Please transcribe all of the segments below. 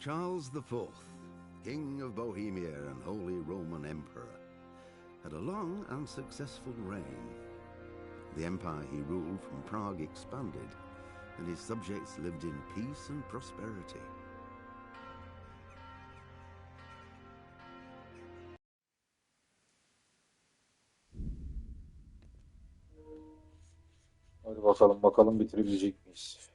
Charles IV, King of Bohemia and Holy Roman Emperor, had a long and successful reign. The empire he ruled from Prague expanded, and his subjects lived in peace and prosperity. Hadi bakalım bitirebilecek miyiz?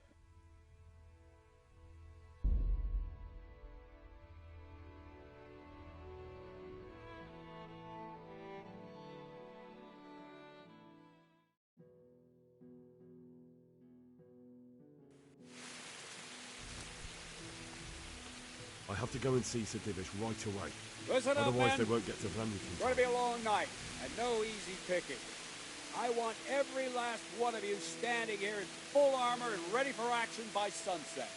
I have to go and see Sir Divish right away. Listen Otherwise up, they men. won't get to Vlamington. It's going to be a long night, and no easy picking. I want every last one of you standing here in full armor and ready for action by sunset.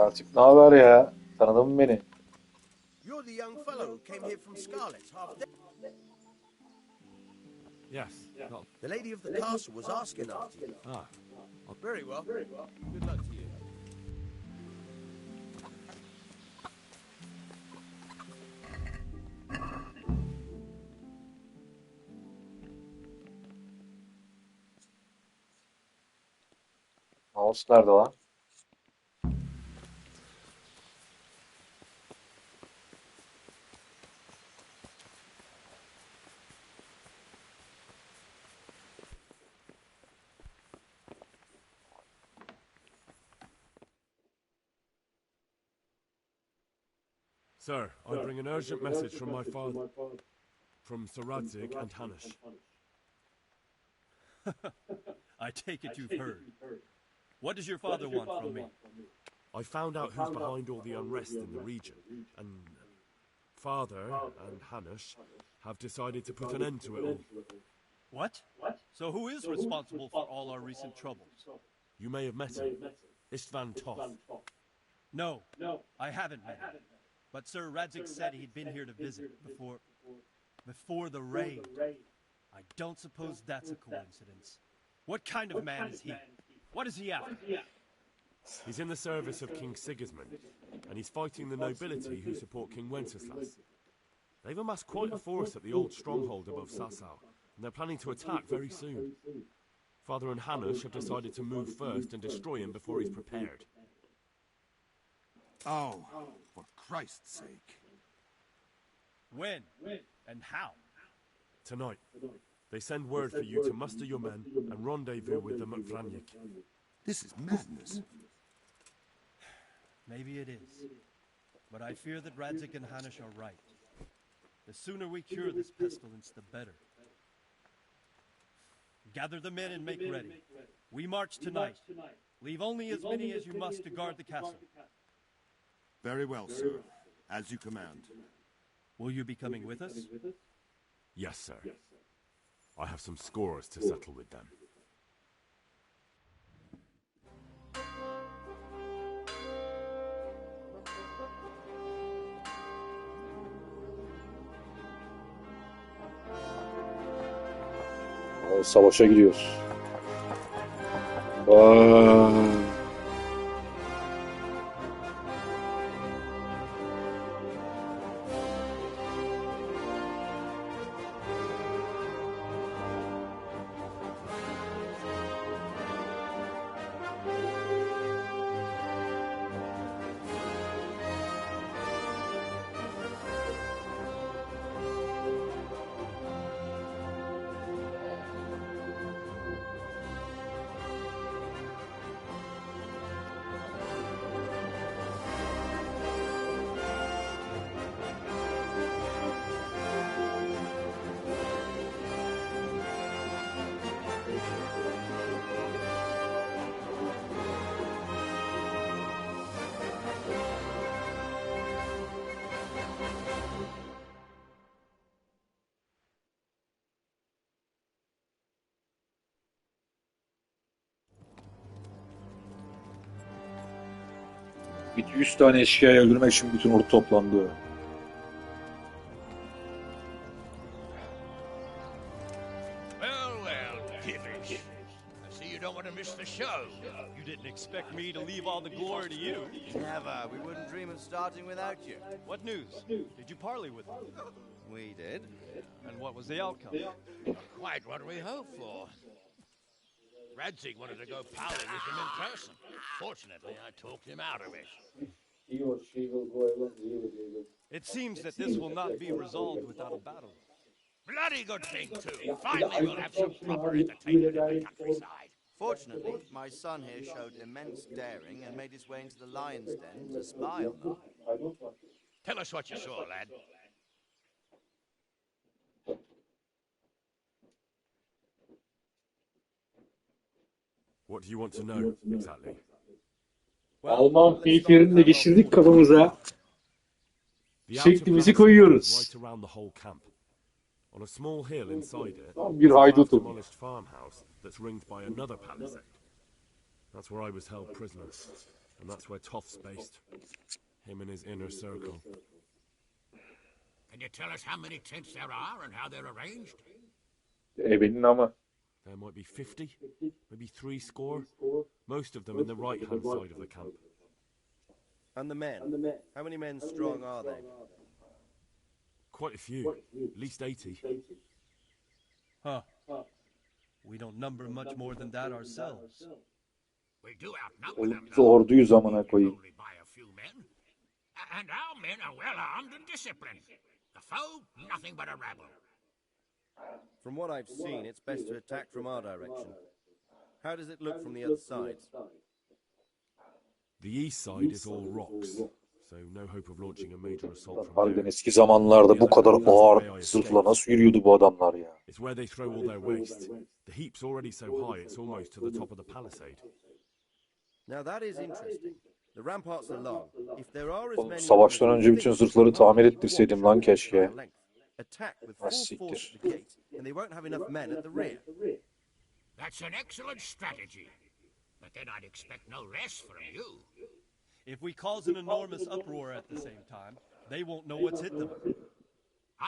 Katip ne haber ya? Tanıdın mı beni? You're the young fellow who came here from Scarlet half dead. Yes. Not... The lady of the castle was asking after you. Ah. Very well. Good luck to you. Mouse nerede lan? Sir, I bring an urgent message from my father, from Sir Radzig and Hanush. I take it you've heard. What does your father want from me? I found out who's behind all the unrest in the region, and Father and Hanush have decided to put an end to it all. What? So who is responsible for all our recent troubles? You may have met him, Istvan Toth. No, I haven't met him. But Sir Radzig said he'd been here to visit before the raid. I don't suppose that's a coincidence. What kind of man is he? What is he after? He's in the service of King Sigismund, and he's fighting the nobility who support King Wenceslas. They've amassed quite a force at the old stronghold above Sasau, and they're planning to attack very soon. Father and Hanush have decided to move first and destroy him before he's prepared. Oh, for Christ's sake. When? And how? Tonight, they send word for you to muster your men and rendezvous with them at Vranyik. This is madness. Maybe it is. But I fear that Radzig and Hanush are right. The sooner we cure this pestilence, the better. Gather the men and make ready. We march tonight. Leave only as many as you must to guard the castle. Very well, sir. As you command. Will you be coming with us? Yes, sir. I have some scores to settle with them. Savaşa gidiyoruz. Vay. Git 100 tane eşkıyayı öldürmek için bütün ordu toplandı. Well, Divish. I see you don't want to miss the show. You didn't expect me to leave all the glory to you. Never. We wouldn't dream of starting without you. What news? Did you parley with them? We did. And what was the outcome? Quite what we hoped for. Radzig wanted to go pally with him in person. Fortunately, I talked him out of it. It seems that this will not be resolved without a battle. Bloody good thing, too. Finally, we'll have some proper entertainment in the countryside. Fortunately, my son here showed immense daring and made his way into the lion's den to spy on them. Tell us what you saw, lad. What do you want to know, exactly? Alman keyiflerini de geçirdik kafamıza. The outer Şeklimizi plaza koyuyoruz. right around the whole camp. On a small hill inside it, Tam bir is a haydutum. half-demolished farmhouse that's ringed by another palisade. That's where I was held prisoner. and that's where Toff's based. Him and his inner circle. Can you tell us how many tents there are and how they're arranged? Ebenin ama. There might be 50, maybe 60. Most of them in the right-hand side of the camp. And the men? How many men strong are they? Quite a few, at least 80. Huh. We don't number much more than that ourselves. We do outnumber them, Biz though. orduyuz amına koyayım. Only by a few men. And our men are well armed and disciplined. The foe, nothing but a rabble. From what I've seen, it's best to attack from our direction. How does it look from the other sides? The east side is all rocks, so no hope of launching a major assault from Harbiden there. eski zamanlarda bu kadar ağır zırhla nasıl yürüyordu bu adamlar ya? It's where they throw all their waste. The heap's already so high it's almost to the top of the palisade. Now that is interesting. The ramparts are long. If there are as Oğlum, many... savaştan önce bütün zırhları tamir ettirseydim lan keşke. Attack with Ah, full force siktir. at the gate, and they won't have enough men at the rear. That's an excellent strategy. But then I'd expect no rest from you. If we cause an enormous uproar at the same time, they won't know what's hit them.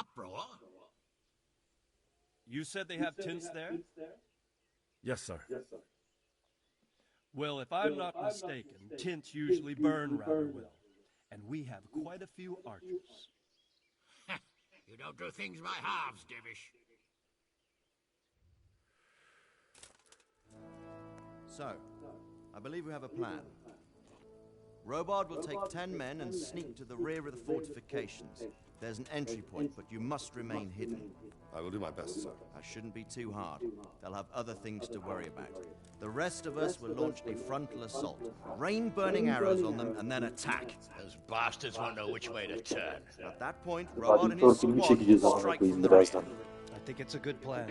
Uproar? You said they have tents there? Yes, sir. Well, if I'm not mistaken, tents usually burn rather well. And we have quite a few archers. You don't do things by halves, Divish. So, I believe we have a plan. Robard will take 10 men and sneak to the rear of the fortifications. There's an entry point, but you must remain hidden. I will do my best, sir. That shouldn't be too hard. They'll have other things to worry about. The rest of us will launch a frontal assault. Rain burning arrows on them and then attack. Those bastards won't know which way to turn. At that point, Hadi Robard and his filmi squad çekeceğiz will amına strike koyayım from the rear. birazdan. I think it's a good plan.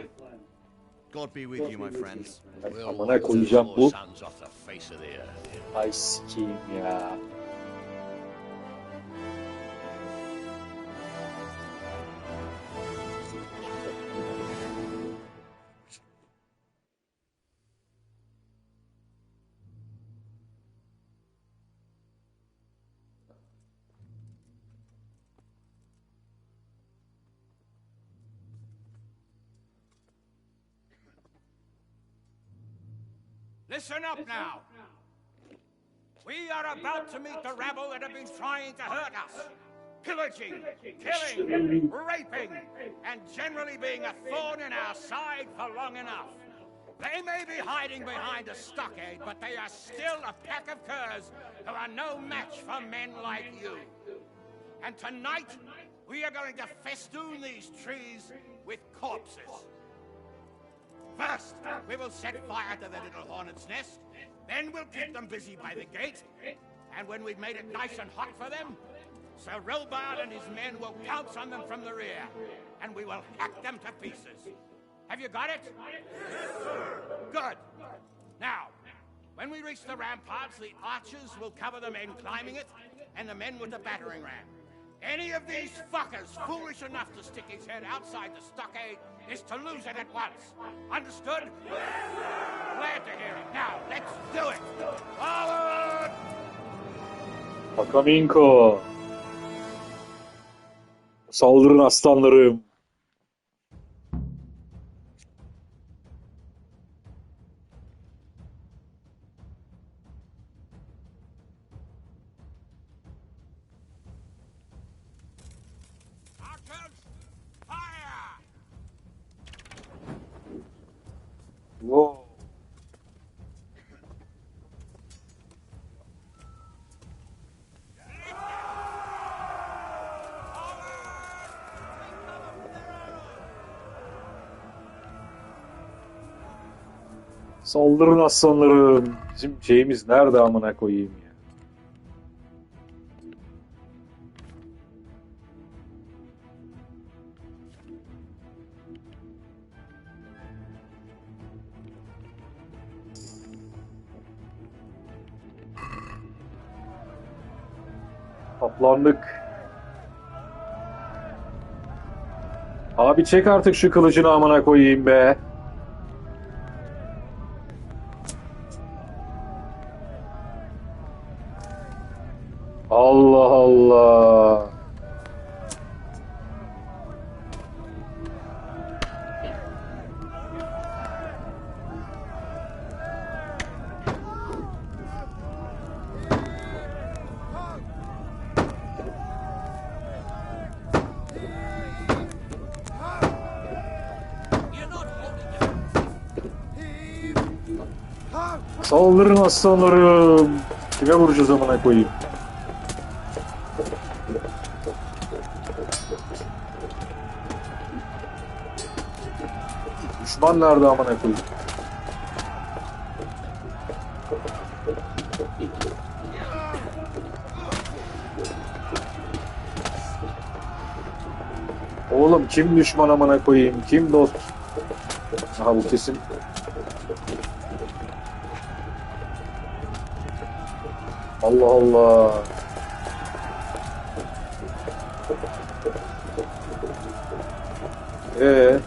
God be with you, my friends. We'll Amına wipe those koyacağım four bu. sons off the face of the earth. Ay sikeyim ya. Listen up now. We are about to meet the rabble that have been trying to hurt us. Pillaging, killing, raping, and generally being a thorn in our side for long enough. They may be hiding behind a stockade, but they are still a pack of curs who are no match for men like you. And tonight, we are going to festoon these trees with corpses. First, we will set fire to the little hornet's nest. Then we'll keep them busy by the gate. And when we've made it nice and hot for them, Sir Robard and his men will pounce on them from the rear. And we will hack them to pieces. Have you got it? Yes, sir. Good. Now, when we reach the ramparts, the archers will cover the men climbing it, and the men with the battering ram. Any of these fuckers foolish enough to stick his head outside the stockade is to lose it at once. Understood? Yes, sir. Glad to hear it. Now, let's do it. Forward! Akaminko. Saldırın aslanlarım. Archers, fire! Wow. Saldırın aslanlarım. Bizim şeyimiz nerede amına koyayım ya. Kaplandık. Abi çek artık şu kılıcını amına koyayım be. Saldırın aslanlarım. Kime vuracağız amına koyayım? Düşman nerede amına koyayım? Oğlum kim düşman amına koyayım? Kim dost? Aha bu kesin. Allah Allah. Ee.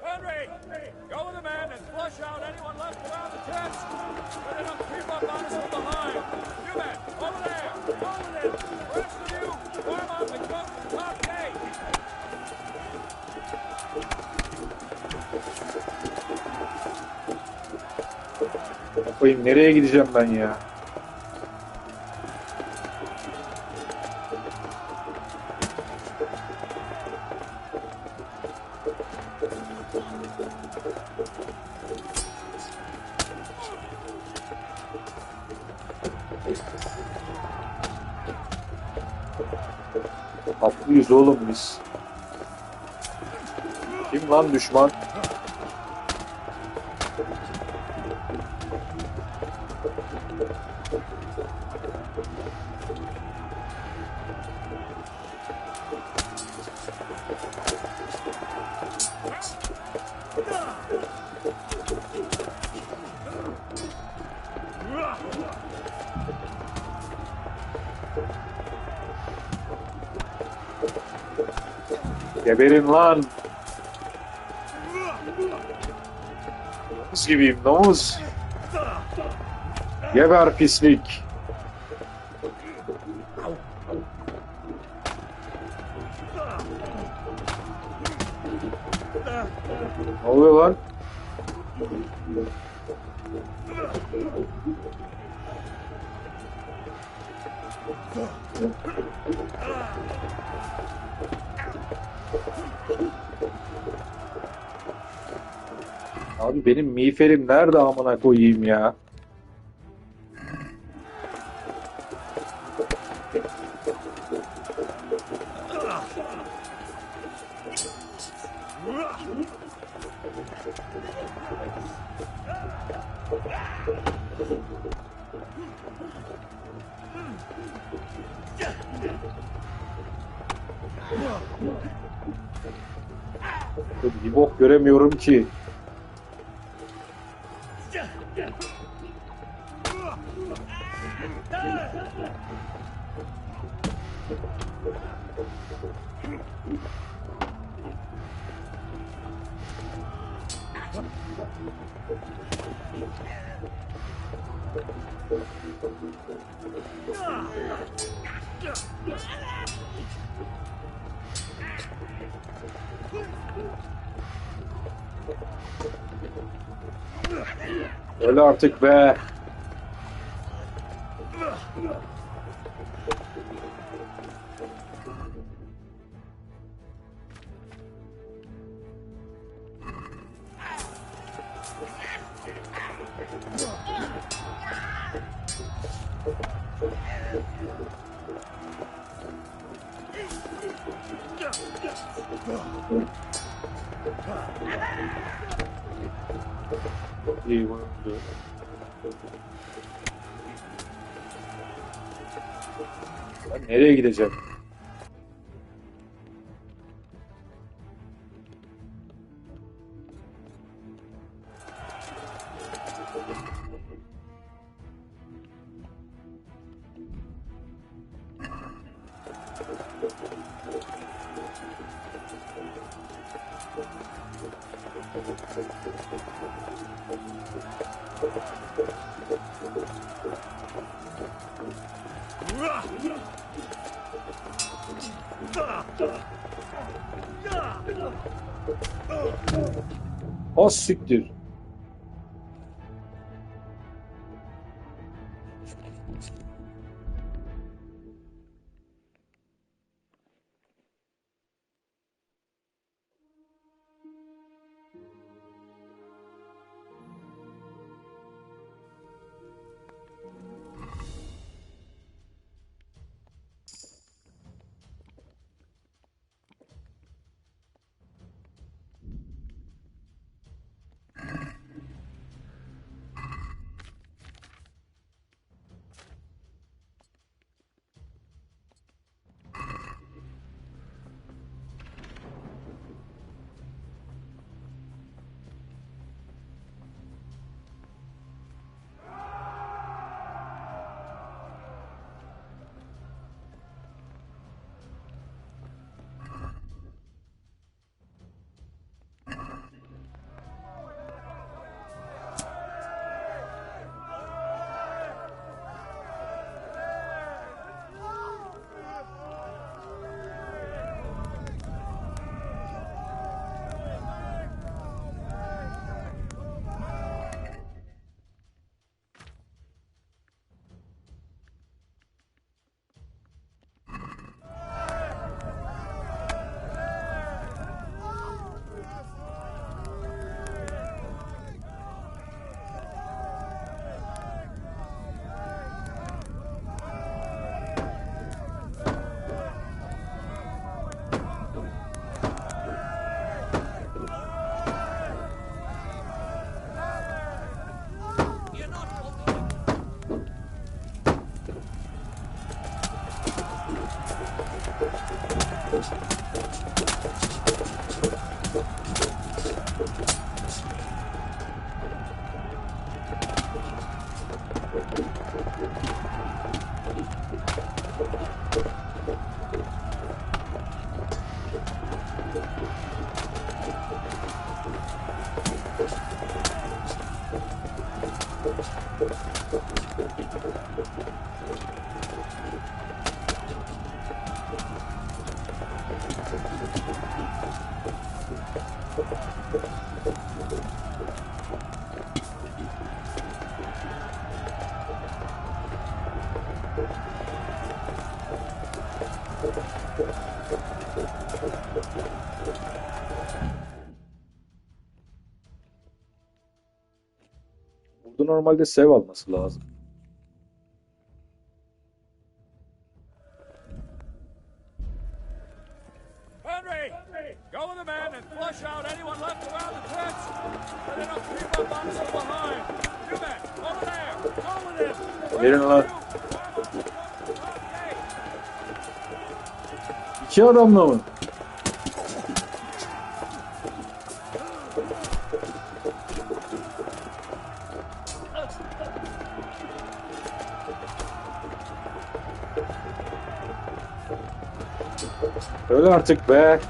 Henry, go with the men and flush out anyone left around the tents. Let them creep up on us from behind. You men, over there, go with it. The rest of you, form up and go to the top gate. Koyayım nereye gideceğim ben ya? Haklıyız oğlum biz. Kim lan düşman? Geberin lan. Domuz gibiyim domuz. Geber pislik. Ne oluyor lan? Abi benim miğferim nerede amına koyayım ya? Bir bok göremiyorum ki. Öyle artık be. İyi vurdu. Ben nereye gideceğim? O siktir. Burada normalde sev alması lazım. Henry! Go with the men and flush out anyone left around the tents. Let enough creep up on us from behind. You men, over there! Go with him! Verin lan. İki adamla mı? Öyle artık be.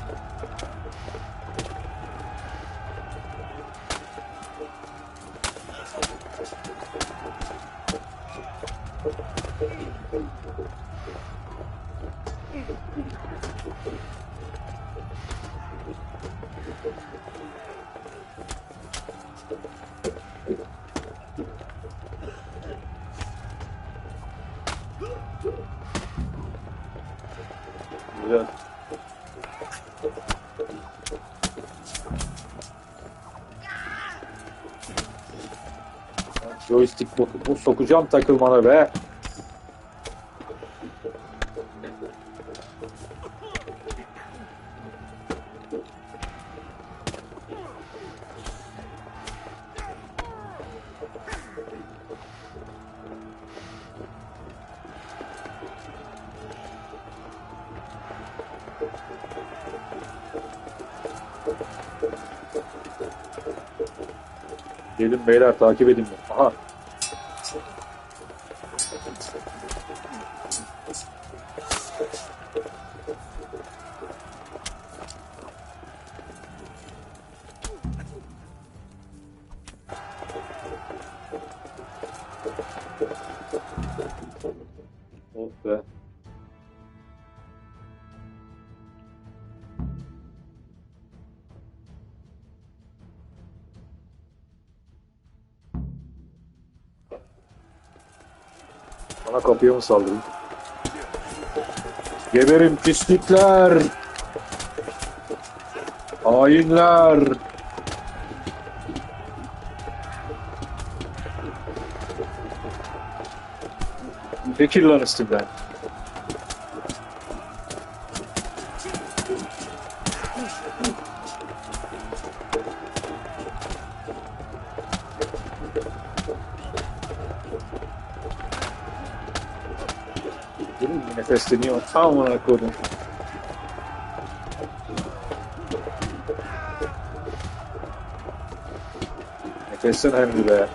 Güzel. Joystick bu sokacağım takılmana be. Gelin beyler takip edin beni. Aha. Oh be. Bana kapıya mı saldırın? Geberin pislikler! Hainler! Çekil lan üstümden. Nefesleniyor. Amına koydum. Nefeslen hem be.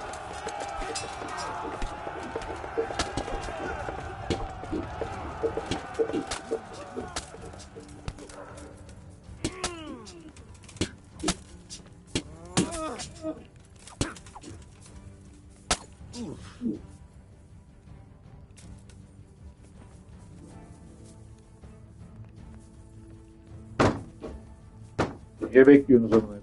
Niye bekliyorsunuz onu?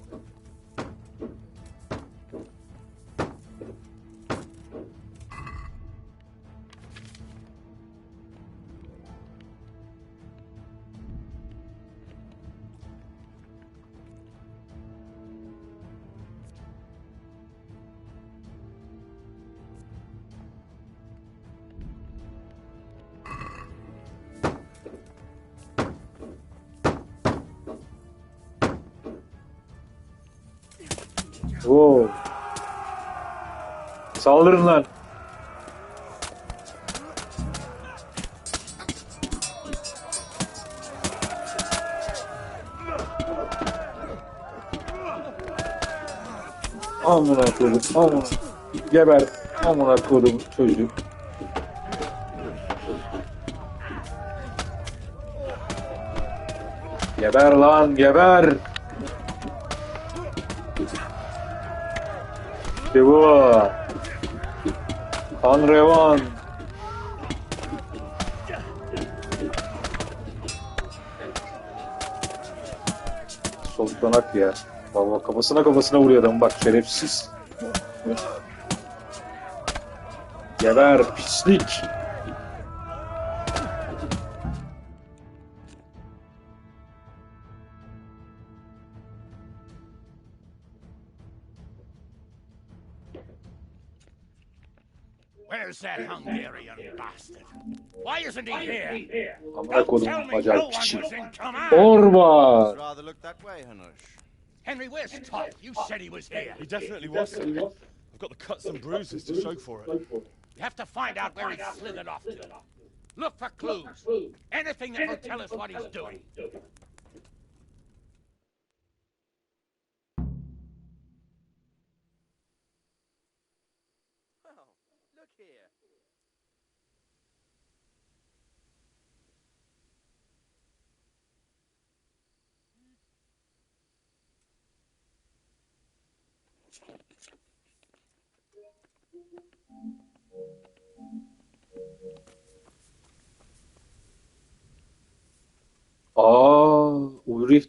Oo. Saldırın lan. Amına koydum. Amına. Geber. Amına koydum çocuk. Geber lan geber. İşte bu. Kan revan. Soluklanat ya. Baba kafasına vuruyor adam bak şerefsiz. Geber pislik. Where's that Hungarian bastard? Why isn't he here? Amına Don't kodum tell me no acayip one piçi. was in command. Orba! Rather look that way, Hanush. Henry, where's Todd? You said he was here. He definitely was, sir. I've got the cuts and bruises to show for it. You have to find out where he slithered off to. Look for clues. Anything that will tell us what he's doing. Well, look here. Ulrich.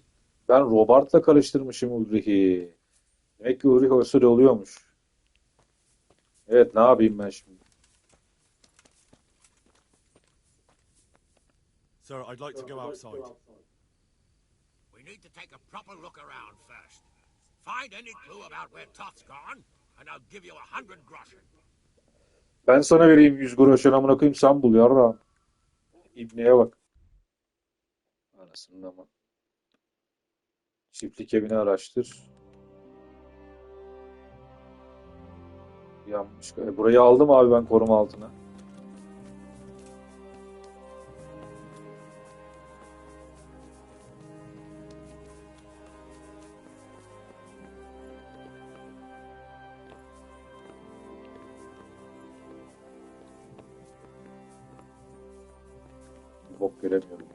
Ben Robart'la karıştırmışım Ulrich'i. Demek ki Ulrich öyle oluyormuş. Evet, ne yapayım ben şimdi? Sir, I'd like to go outside. We need to take a proper look around first. Find any clue about where Toth's gone, and I'll give you 100 groschen. Ben sana vereyim 100 groşen, amına koyayım, sen bul yarrağım. İbneye bak. Anasının ama. Çiftlik evini araştır. Yanmış. Burayı aldım abi ben koruma altına. Bok göremiyorum.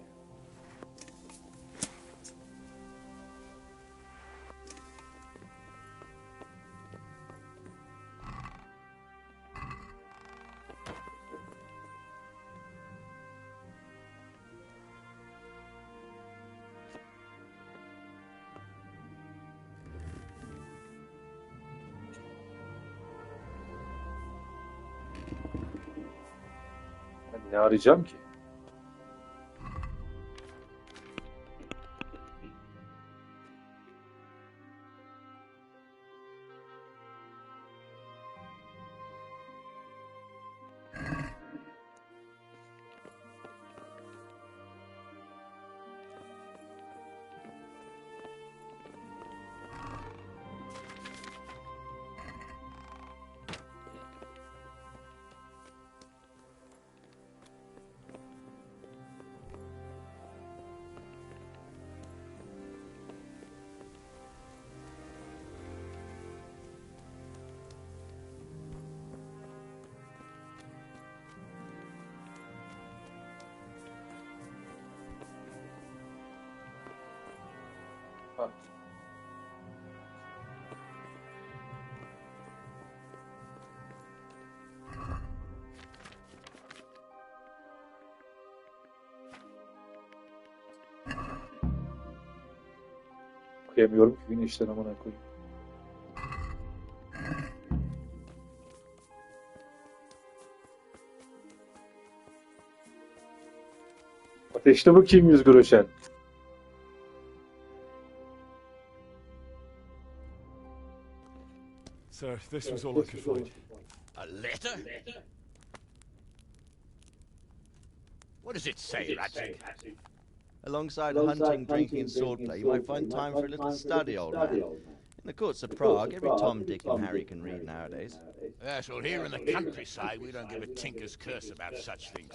Ben ne arayacağım ki? Ha. Okuyamıyorum ki güneşten amına koyayım. Ateşle bakayım 100 groşen. Sir, this was all I could find. A letter? What does it say, Radzik? Alongside hunting, drinking, and swordplay, you might find time for a little study, old man. In the courts of Prague, every Tom, Dick, and Harry can read nowadays. Yes, well, here in the countryside, we don't give a tinker's curse about such things.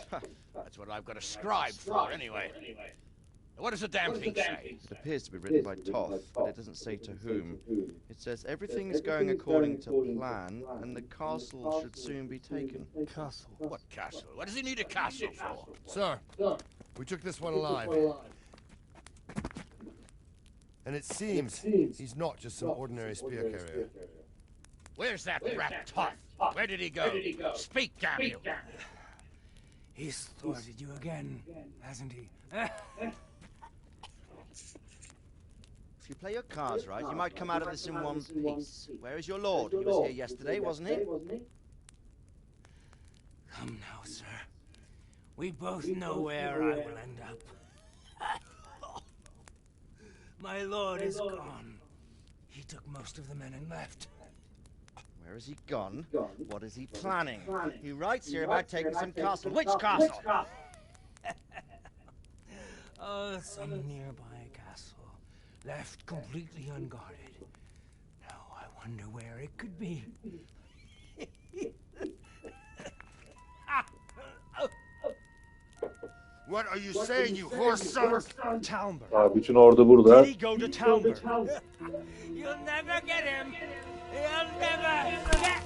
That's what I've got a scribe for, anyway. What does the damn thing say? It appears to be written by Toth, but it doesn't say to whom. It says everything is going according to plan, and the castle should soon be taken. Castle. What castle? What does he need a castle for? Sir, we took this one alive. And it seems he's not just some ordinary spear carrier. Where's that rat Toth? Where did he go? Speak, damn you! He's thwarted you again, hasn't he? If you play your cards right, you might come out of this in one piece. Where is your lord? He was here yesterday, wasn't he? Come now, sir. We both know where I will end up. My lord is gone. He took most of the men and left. Where has he gone? What is he planning? He writes here about taking some castle. Which castle? Oh, some nearby castle, left completely unguarded. Now I wonder where it could be. What are you saying, you horse son? Aa, bütün ordu burada. Did he go to Talbot? You'll never get him. You'll never get.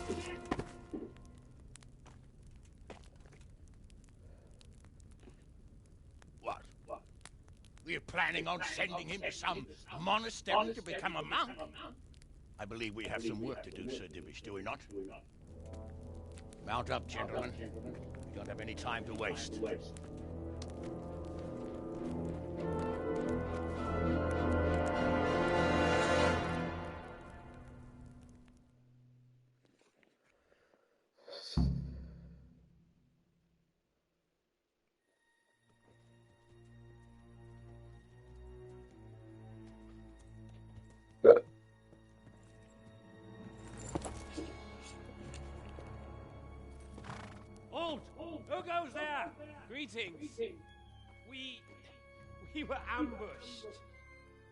What? We're planning on sending him to some monastery to become a monk? I believe we have some work to do, Sir Divish, do we not? Mount up, gentlemen. We don't have any time to waste. Halt! Who goes there? Greetings. We were ambushed.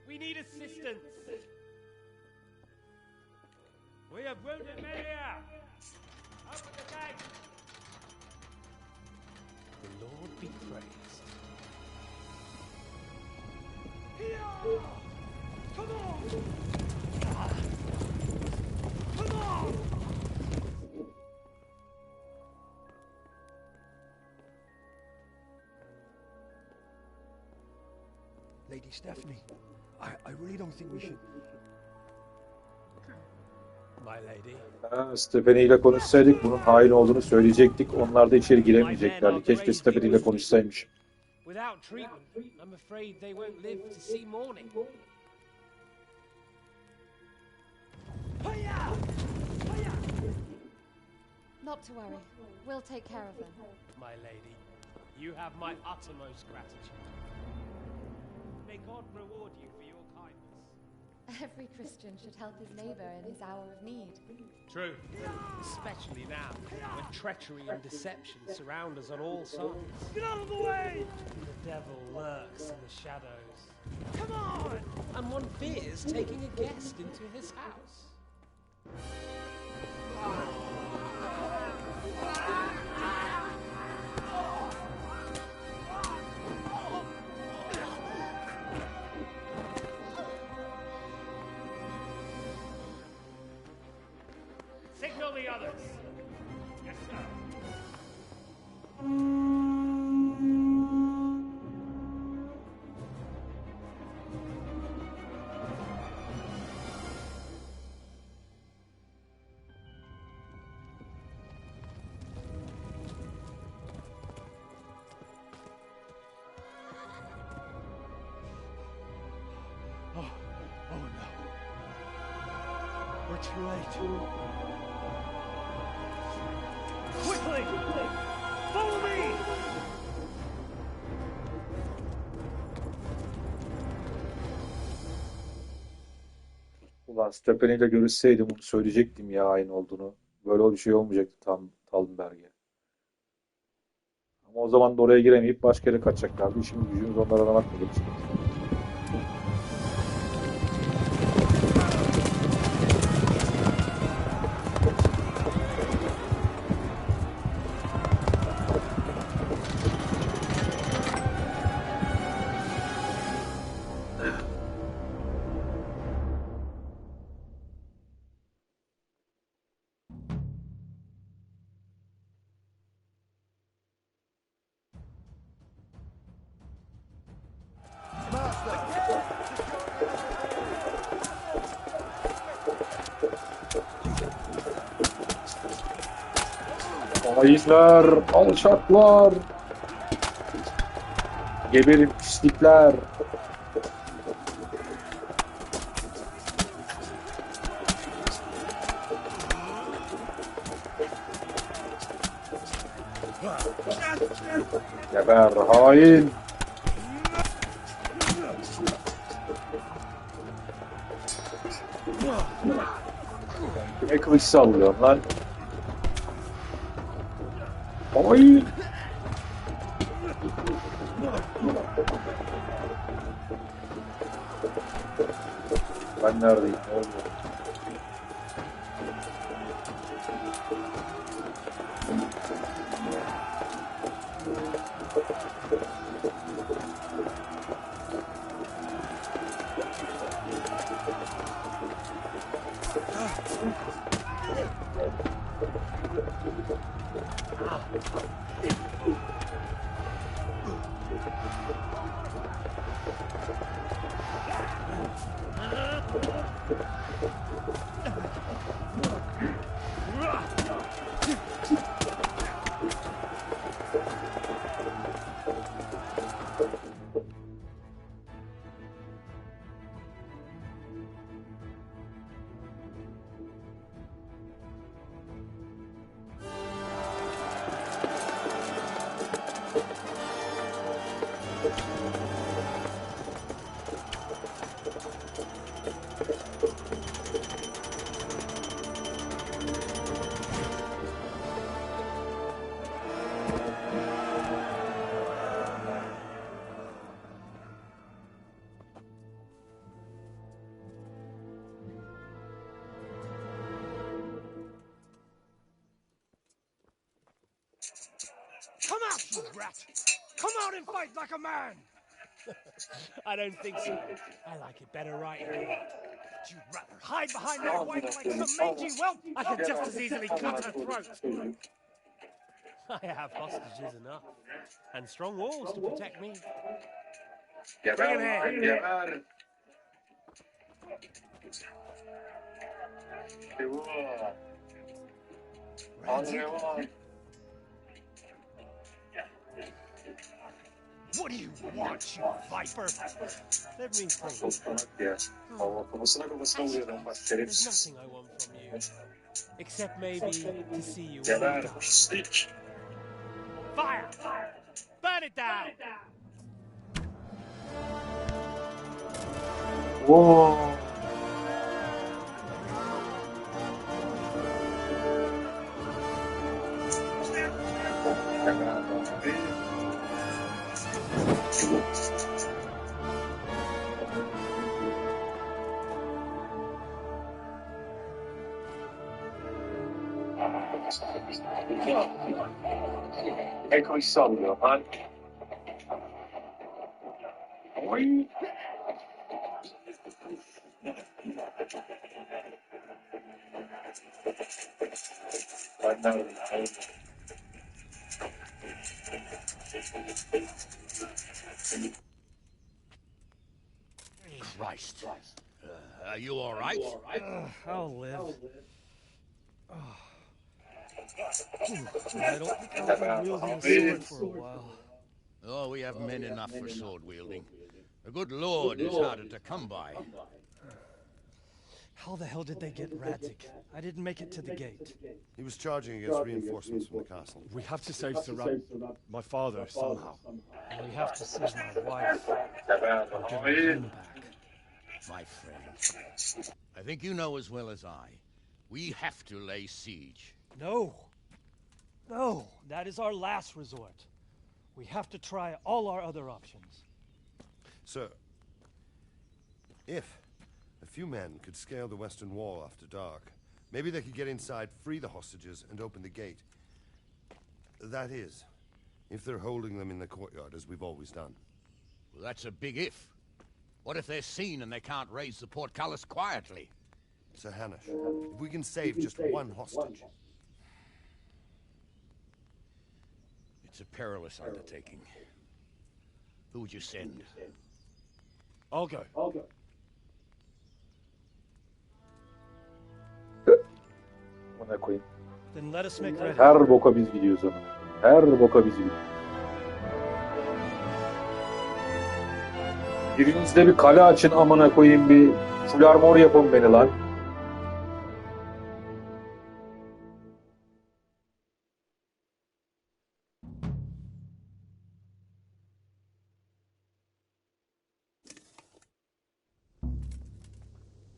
We need assistance. We have wounded men here. Open the gate. The Lord be praised. Here! Come on! Come on! Lady Stephanie, I really don't think we should... My lady. Ha, Stephanie ile konuşsaydık bunun hain olduğunu söyleyecektik. Onlar da içeri giremeyeceklerdi. Keşke Stephanie ile konuşsaymış. Without treatment, I'm afraid they won't live to see morning. Not to worry. We'll take care of them. My lady, you have my uttermost gratitude. May God reward you for your kindness. Every Christian should help his neighbor in his hour of need. True. Especially now, when treachery and deception surround us on all sides. Get out of the way! The devil lurks in the shadows. Come on! And one fears taking a guest into his house. Signal the others. Yes, sir. Oh no. We're too late. Quickly! Follow me! Ulan Stephanie ile görüşseydim bunu söyleyecektim ya hain olduğunu. Böyle bir şey olmayacaktı tam Talmberg'e. Ama o zaman da oraya giremeyip başka yere kaçacaklardı. Şimdi gücümüz onlara aramak mı geçecek? Hainler, alçaklar, geberin pislikler. Geber hain. Kime kılıç sallıyorsun lan? Oy! Ben neredeyim? Ne oluyor? Come out, you rat! Come out and fight like a man! I don't think so. I like it better right here. But you'd rather hide behind my wife like some mangy whelp? I could just as easily cut her throat. I have hostages enough. And strong walls to protect me. Bring him here. What do you want, you viper? Let me think. There's nothing I want from you. Except maybe to see you all die. Fire! Burn it down! Whoa! Kime kılıç sallıyorsun lan? Oy! Ben neredeyim? Christ. Are you all right? I'll live. I don't think I'll be wielding a sword for a while. Oh, we have men enough for sword wielding. The good Lord is harder to come by. How the hell did they get Radzik? I didn't make it to the gate. He was charging against reinforcements from the castle. We have to save Sir Rad, my father, somehow. And we have to save my wife. Or get my home back. My friend, I think you know as well as I. We have to lay siege. No. No, that is our last resort. We have to try all our other options. Sir, if a few men could scale the western wall after dark, maybe they could get inside, free the hostages, and open the gate. That is, if they're holding them in the courtyard, as we've always done. Well, that's a big if. What if they're seen and they can't raise the portcullis quietly? Sir Hanush, if we can save just one hostage... It's a perilous undertaking. Who would you send? I'll go. Buna koyayım. Then let us make ready. Her boka biz gidiyoruz ama. Her boka biz gidiyoruz. Biriniz de bir kale açın amına koyayım, bir full armor yapın beni lan.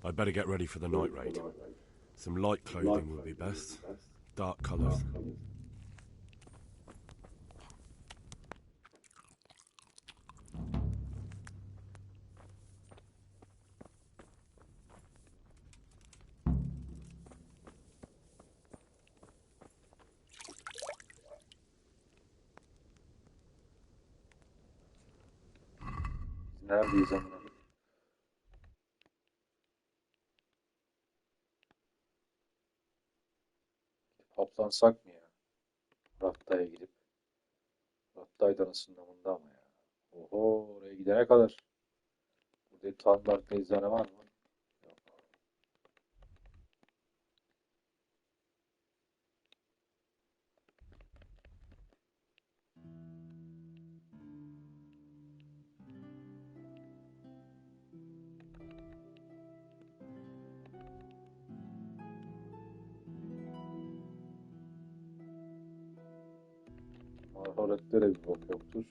I'd better get ready for the night raid. Some light clothing would be best. Dark colours. Neredeyiz amına? Toplansak mı ya? Ratta'ya gidip. Ratta'ydan ısınmamında ama ya. Oho, oraya gidene kadar. Burada Tanberk eczane var mı? Yok. Marharetlere bir bok yoktur.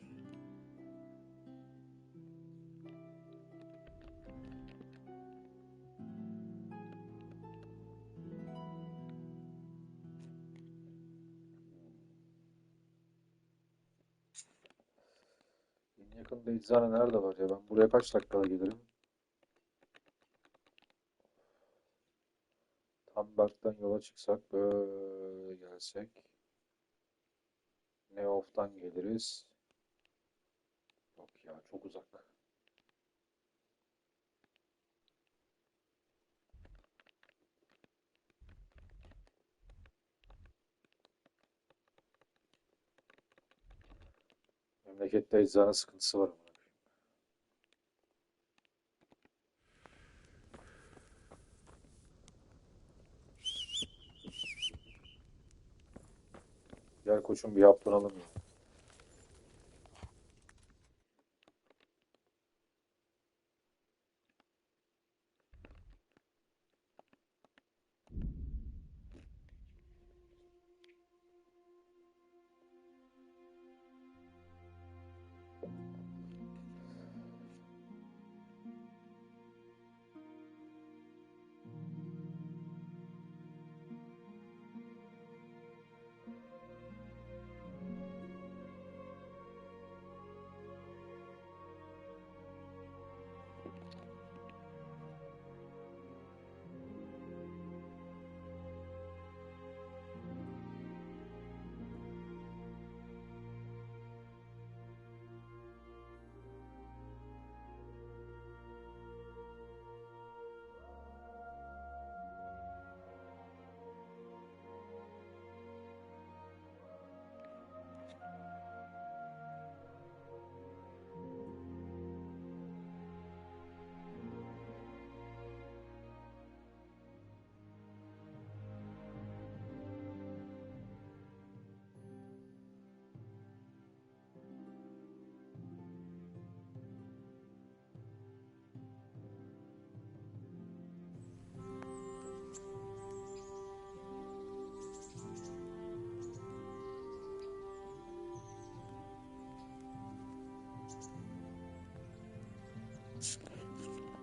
En yakında eczane nerede var ya? Ben buraya kaç dakikada gelirim? Tamberk'ten yola çıksak böyle gelsek. Neof'tan geliriz. Yok ya, çok uzak. Memlekette eczane sıkıntısı var. Gel koçum bir yaptıralım ya.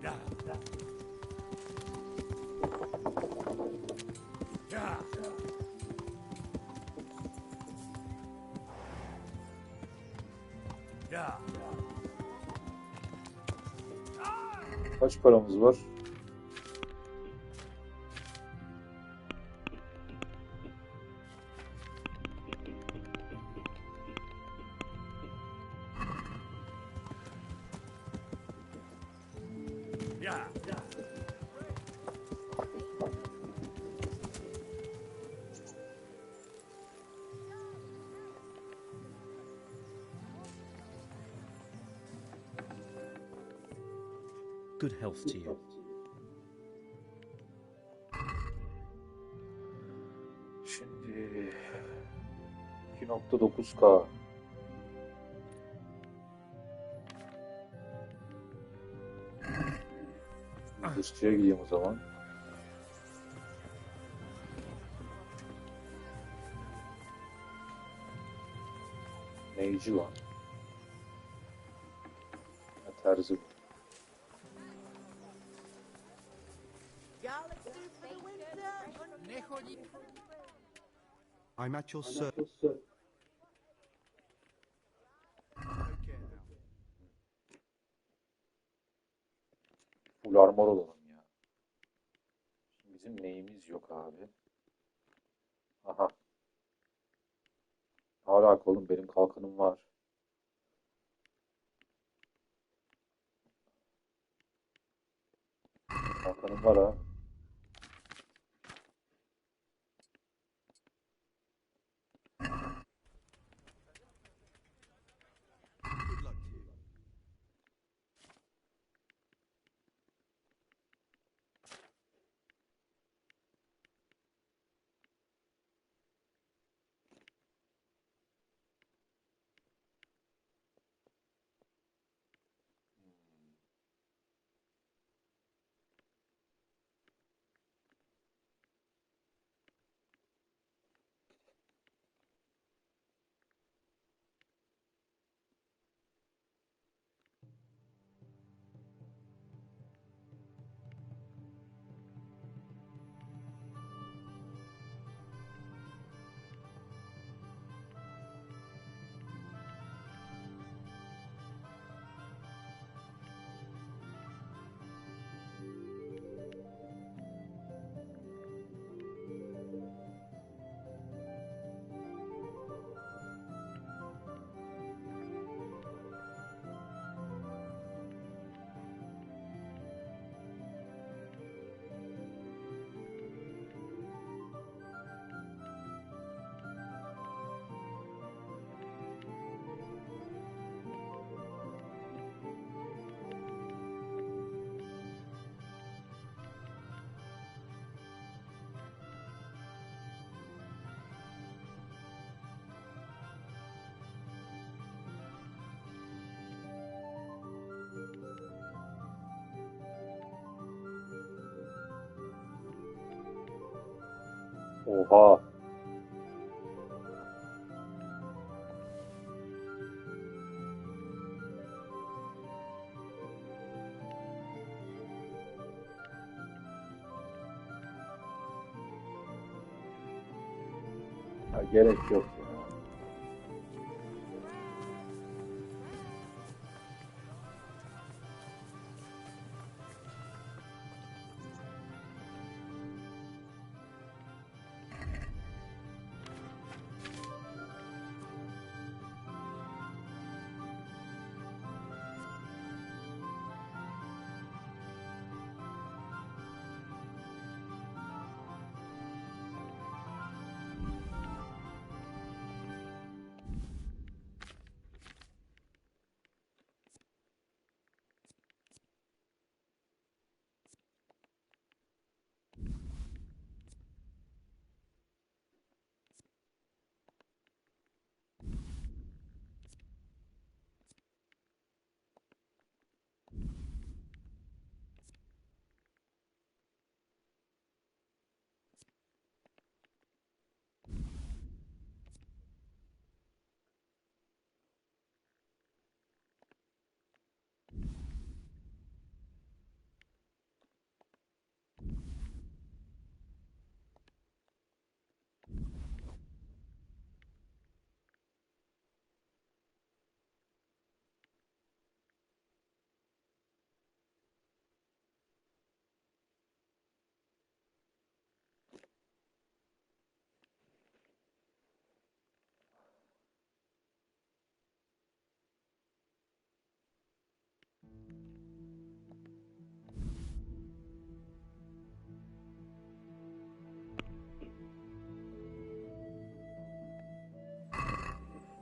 Yeah. Yeah. Yeah. Kaç paramız var? Yeah. Good health to you. Şimdi 2.9K. Dışçıya gideyim o zaman. Neyci lan? Ha, terzi bu. Galaxy for the winter. I'm at your service. Full armor olalım ya. Şimdi bizim neyimiz yok abi? Aha. Hala oğlum benim kalkanım var. Kalkanım var ha. Oha. Ha, gerek yok ya.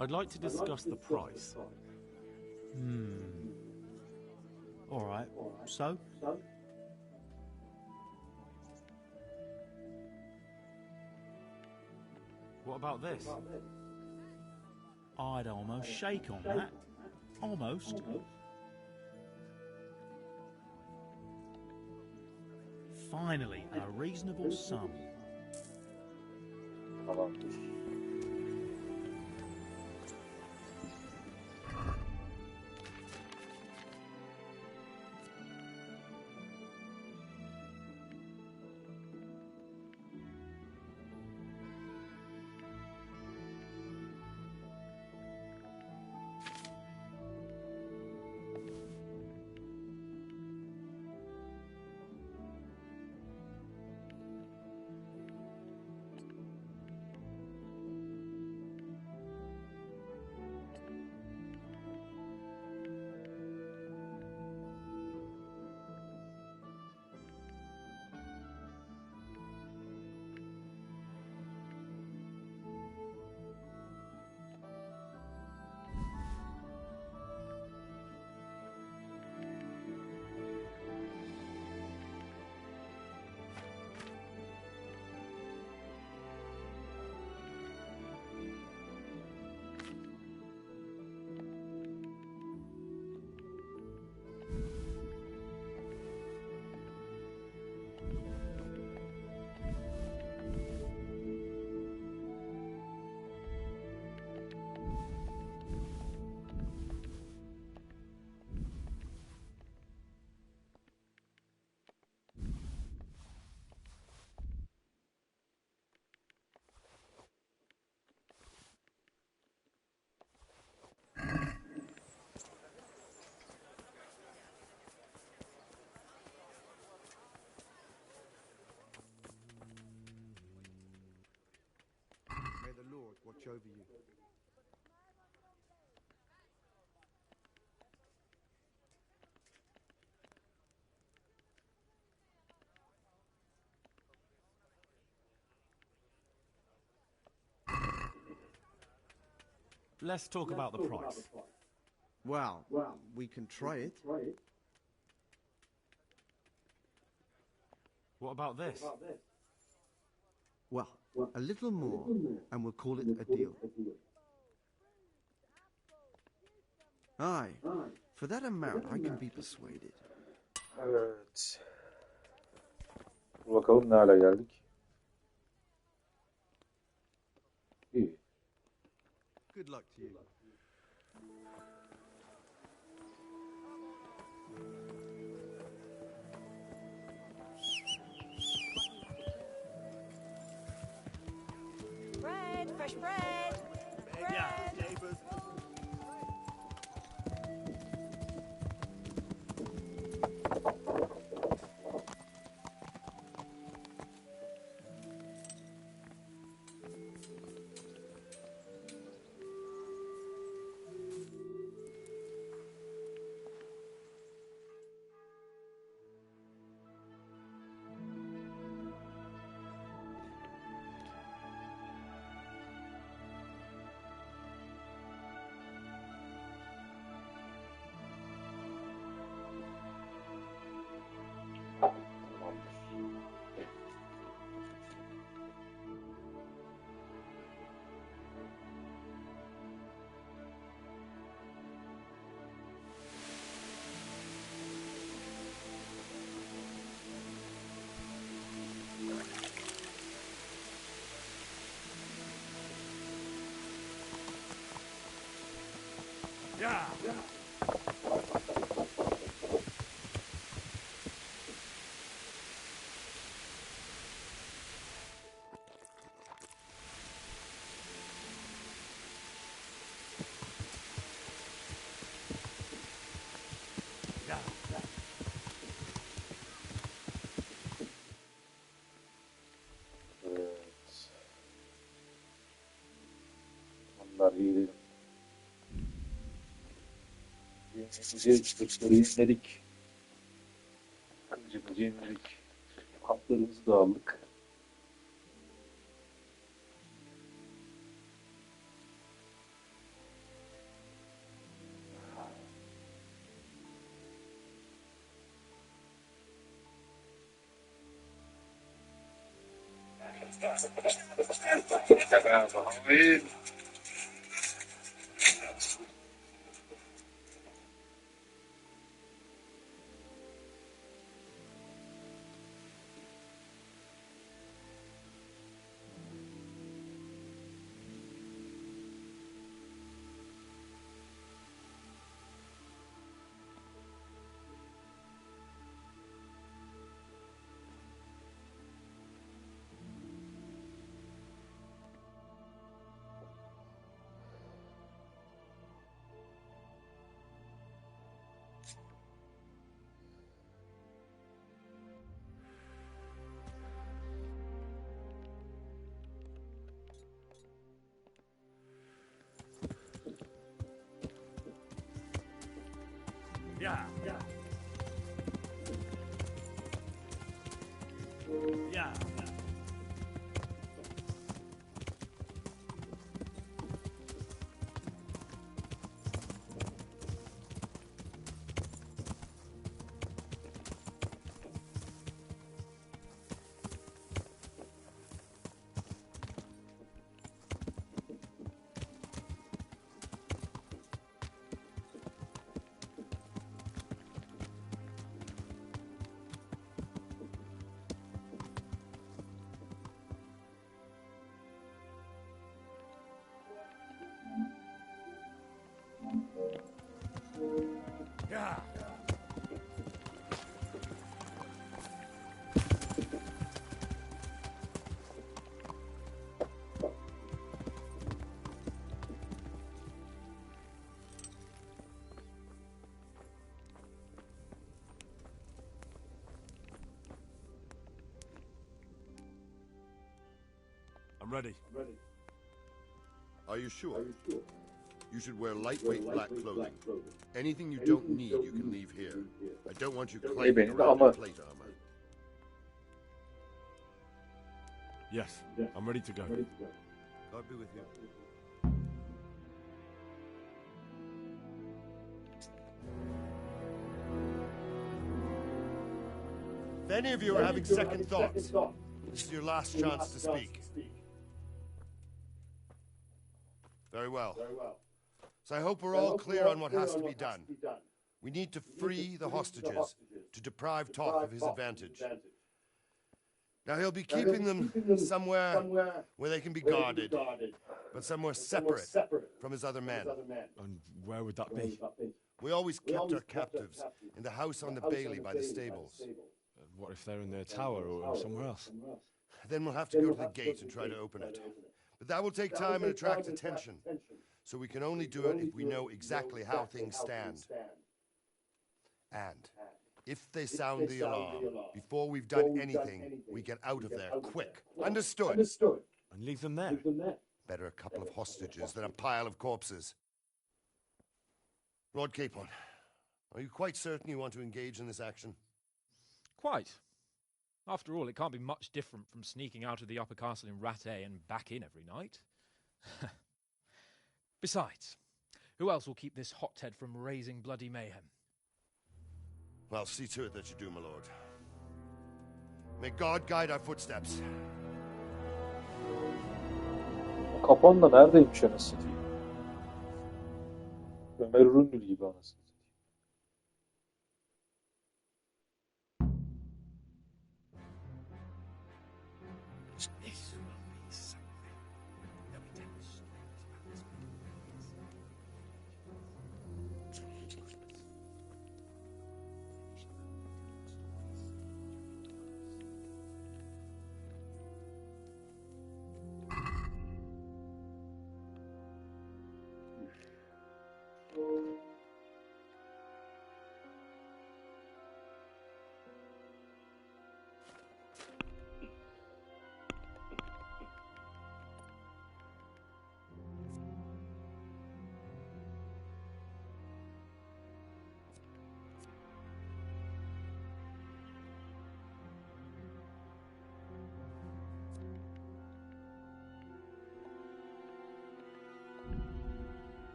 I'd like to discuss the price. All right. So? What about this? I'd almost shake on that. Almost. Finally, a reasonable sum. Tamamdır. watch over you. Let's talk about the price. Well, we can try it. What about this? Well, a little more, and we'll call it a deal. Aye, for that amount I can be persuaded. Evet. Dur bakalım ne hale geldik. İyi. Good luck to you. Bread, fresh bread. Bread. neighbors. Yeah. Evet. Onlar iyi. Kılıçları yeniledik. Kılıcımızı yeniledik. Kaplarımızı da aldık. Hayır. Yeah. Yeah. Yeah. Yeah. I'm ready. Are you sure? You should wear lightweight black clothing. Anything you don't need, you can leave here. I don't want you claiming benim de around ama. in plate armor. Yes, I'm ready to go. God be with you. If any of you are having second thoughts, this is your last chance to speak. Very well. So I hope we're all clear on what has to be done. We need to free the hostages to deprive Toth of his advantage. Now he'll be keeping them somewhere where they can be guarded, but somewhere separate from his other men. And where would that be? We always kept our captives in the house on the Bailey by the stables. What if they're in their tower or somewhere else? Then we'll have to go to the gate and try to open it. But that will take time and attract attention. So we can only do it if we know exactly how things stand. And if they sound the alarm before we've done anything, we get out of there quick. Understood? And leave them there? Better a couple of hostages than a pile of corpses. Lord Capon, are you quite certain you want to engage in this action? Quite. After all, it can't be much different from sneaking out of the upper castle in Rattay and back in every night. Besides, who else will keep this hothead from raising bloody mayhem? Well, see to it that you do, my lord. May God guide our footsteps. Kapan da neredeymiş anasını satayım? Ömer Üründül gibi anasını.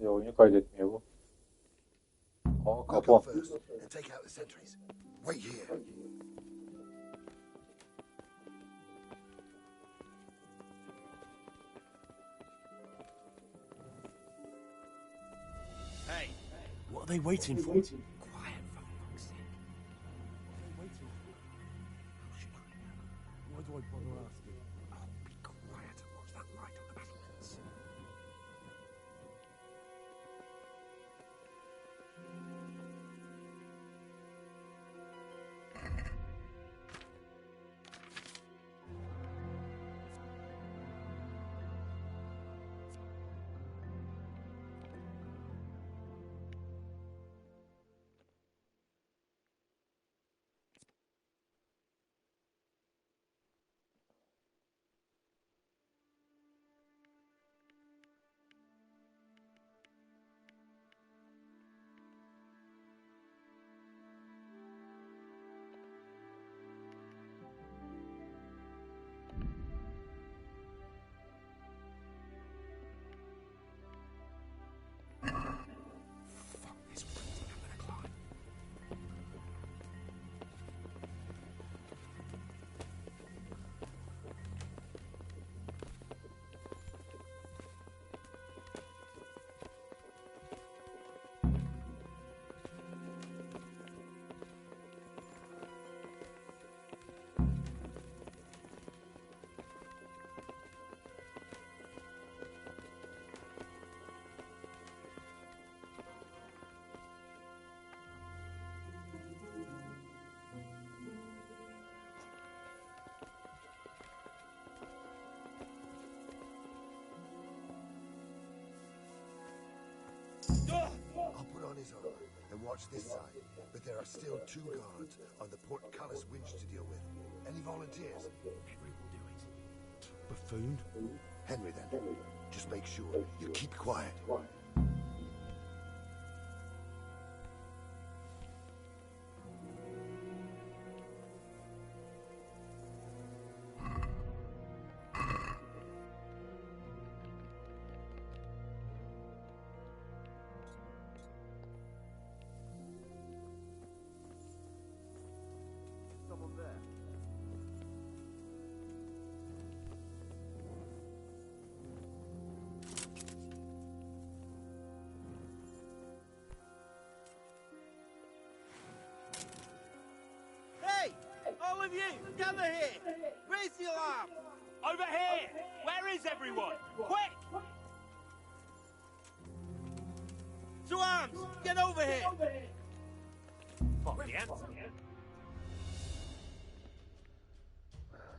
Ya oyunu kaydetmiyor bu. Aa kapan. Take out the sentries. Wait here. Hey, what are they waiting for? Quiet, for fuck's sake. What are they waiting for? How should I know? Why do I bother asking? Oh, be quiet and watch that light on the battlements. is over, then watch this side. But there are still 2 guards on the portcullis winch to deal with. Any volunteers? Henry will do it. Buffoon? Henry, then. Just make sure you keep quiet. Someone there. Hey! All of you, gather here! Raise the alarm! Over here! Where is everyone? Quick! To arms! Get over here! Fuck the answer. Ne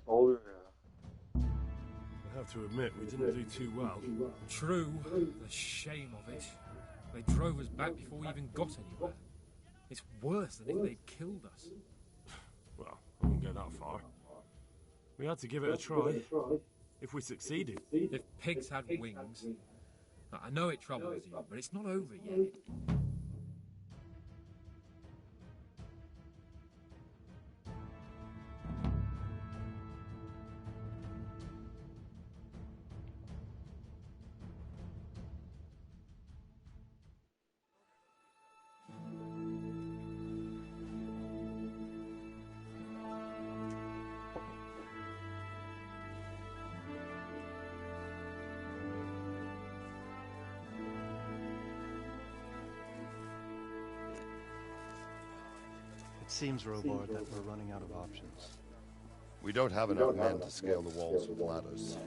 oluyor ya? I have to admit, we didn't do too well. True. The shame of it. They drove us back before we even got anywhere. It's worse than if they'd killed us. Well, I wouldn't go that far. We had to give it a try. If we succeeded. If pigs had wings... I know it troubles you, but it's not over yet. It seems, Robard, that we're running out of options. We don't have enough men to scale the walls with ladders.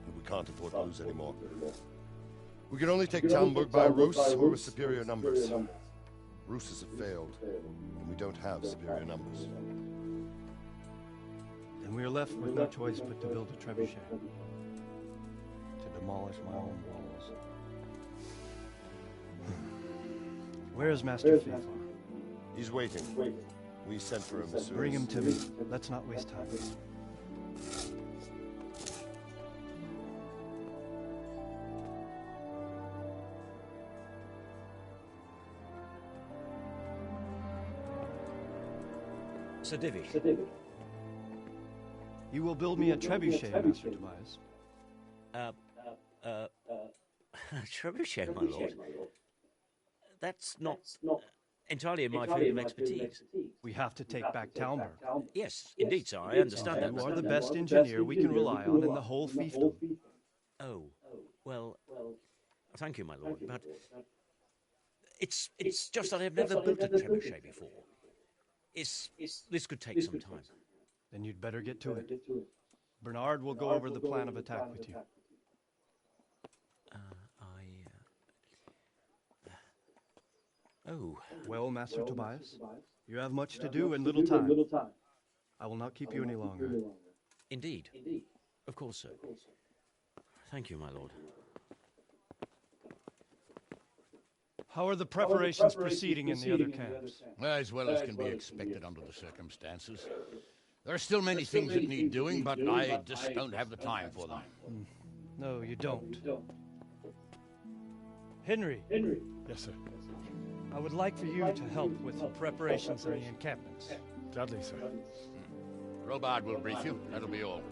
And we can't afford to lose any more. We can only take Talmberg by Rus or with superior numbers. Russes have failed, and we don't have superior numbers. Then we are left with no choice but to build a trebuchet. To demolish my own walls. Where is Master FIFA? He's waiting. We sent for him as soon Bring as... him to me. Let's not waste time. Sir Divy. You will build me a trebuchet, Master Tobias. Trebuchet, my lord. That's not entirely in my field of expertise. We have to take back Talmberg. Yes, indeed, sir. I understand that. You are the best engineer we can rely on in the whole fiefdom. Oh, well, thank you, my lord, but it's just that I've never built a trebuchet before. This could take some time. Then you'd better get to it. Bernard will go over the plan of attack with you. Oh. Well, Master Tobias, you have much to do and little time. I will not keep you any longer. Indeed. Of course, sir. Thank you, my lord. How are the preparations proceeding in the other camps? As well as can be expected under the circumstances. There are still many things that need doing, but I just don't have the time for them. No, you don't. Henry. Yes, sir. I would like for you to help with the preparations in the encampments. Gladly, sir. Robard will brief you. That'll be all.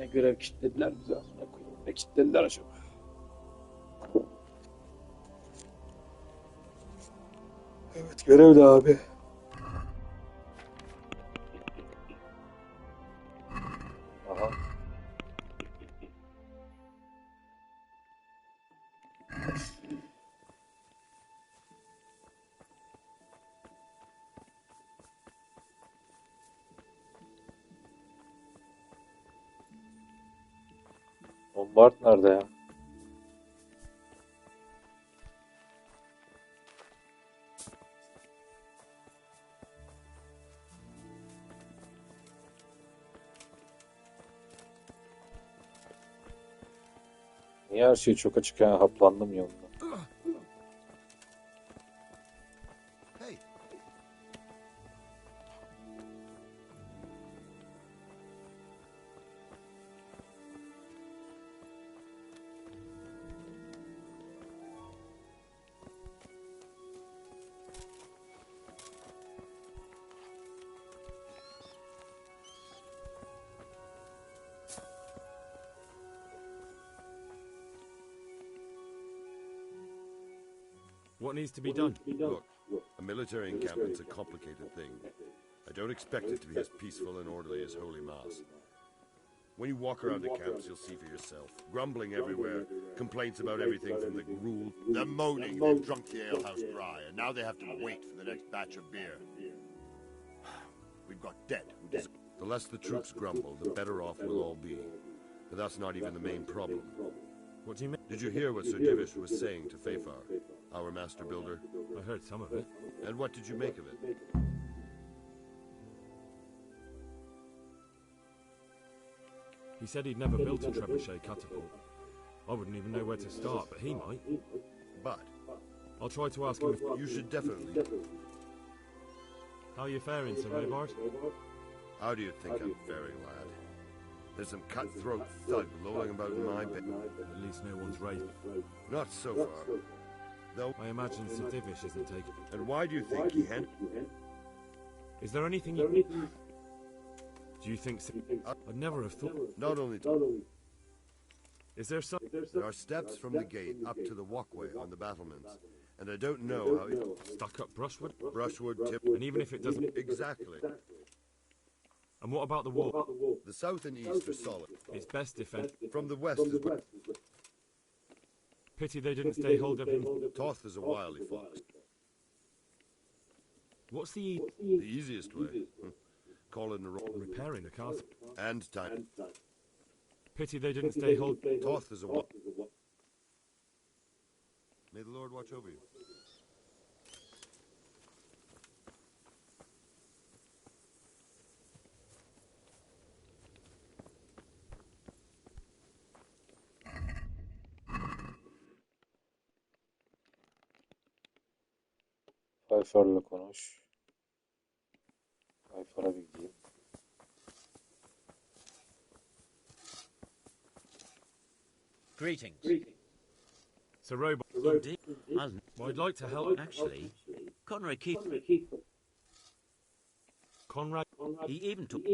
Ne görev kilitlediler bize amına koyayım. Ne kilitlediler acaba? Evet, görevli abi. Aha. Lombard nerede ya? Niye her şey çok açık ya? Haplandım yolda. Hey. What needs to be done? Look, a military encampment's a complicated thing. I don't expect it to be as peaceful and orderly as Holy Mass. When you walk around the camps, you'll see for yourself. Grumbling everywhere, complaints about everything from the gruel. They're moaning they've drunk the alehouse dry, and now they have to wait for the next batch of beer. We've got dead who deserve. The less the troops grumble, the better off we'll all be. But that's not even the main problem. What do you mean? Did you hear what Sir Divish was saying to Fafar, our master builder? I heard some of it. And what did you make of it? He said he'd never built a trebuchet catapult. I wouldn't even know where to start, but he might. But I'll try to ask him if... you should definitely... How are you faring, Sir Robard? How do you think I'm faring, lad? There's some cutthroat thug lolling about in my bed. At least no one's raised. Not so far. Though I imagine Sir Divish isn't taken. And why do you think he had... Is there anything you... Do you think... I'd never have thought... Not only... Is there some... There are steps from the gate up to the walkway on the battlements. And I don't know how it... Stuck up brushwood? Brushwood, tip... And even if it doesn't... Exactly. And what about the wall? The south and east are solid. It's best defend... From the west is where... Pity they didn't stay hold of him. Toth is a wily fox. What's the... The easiest way. Call it a roll. Repairing the castle. And time. Pity they didn't stay hold... Toth is a what? May the Lord watch over you. Fayfar'la konuş. Fayfar'a bir gideyim. Greetings. Sir Robard. Indeed. I'd like to help. Actually, Conrad Keith. Conrad. He even took.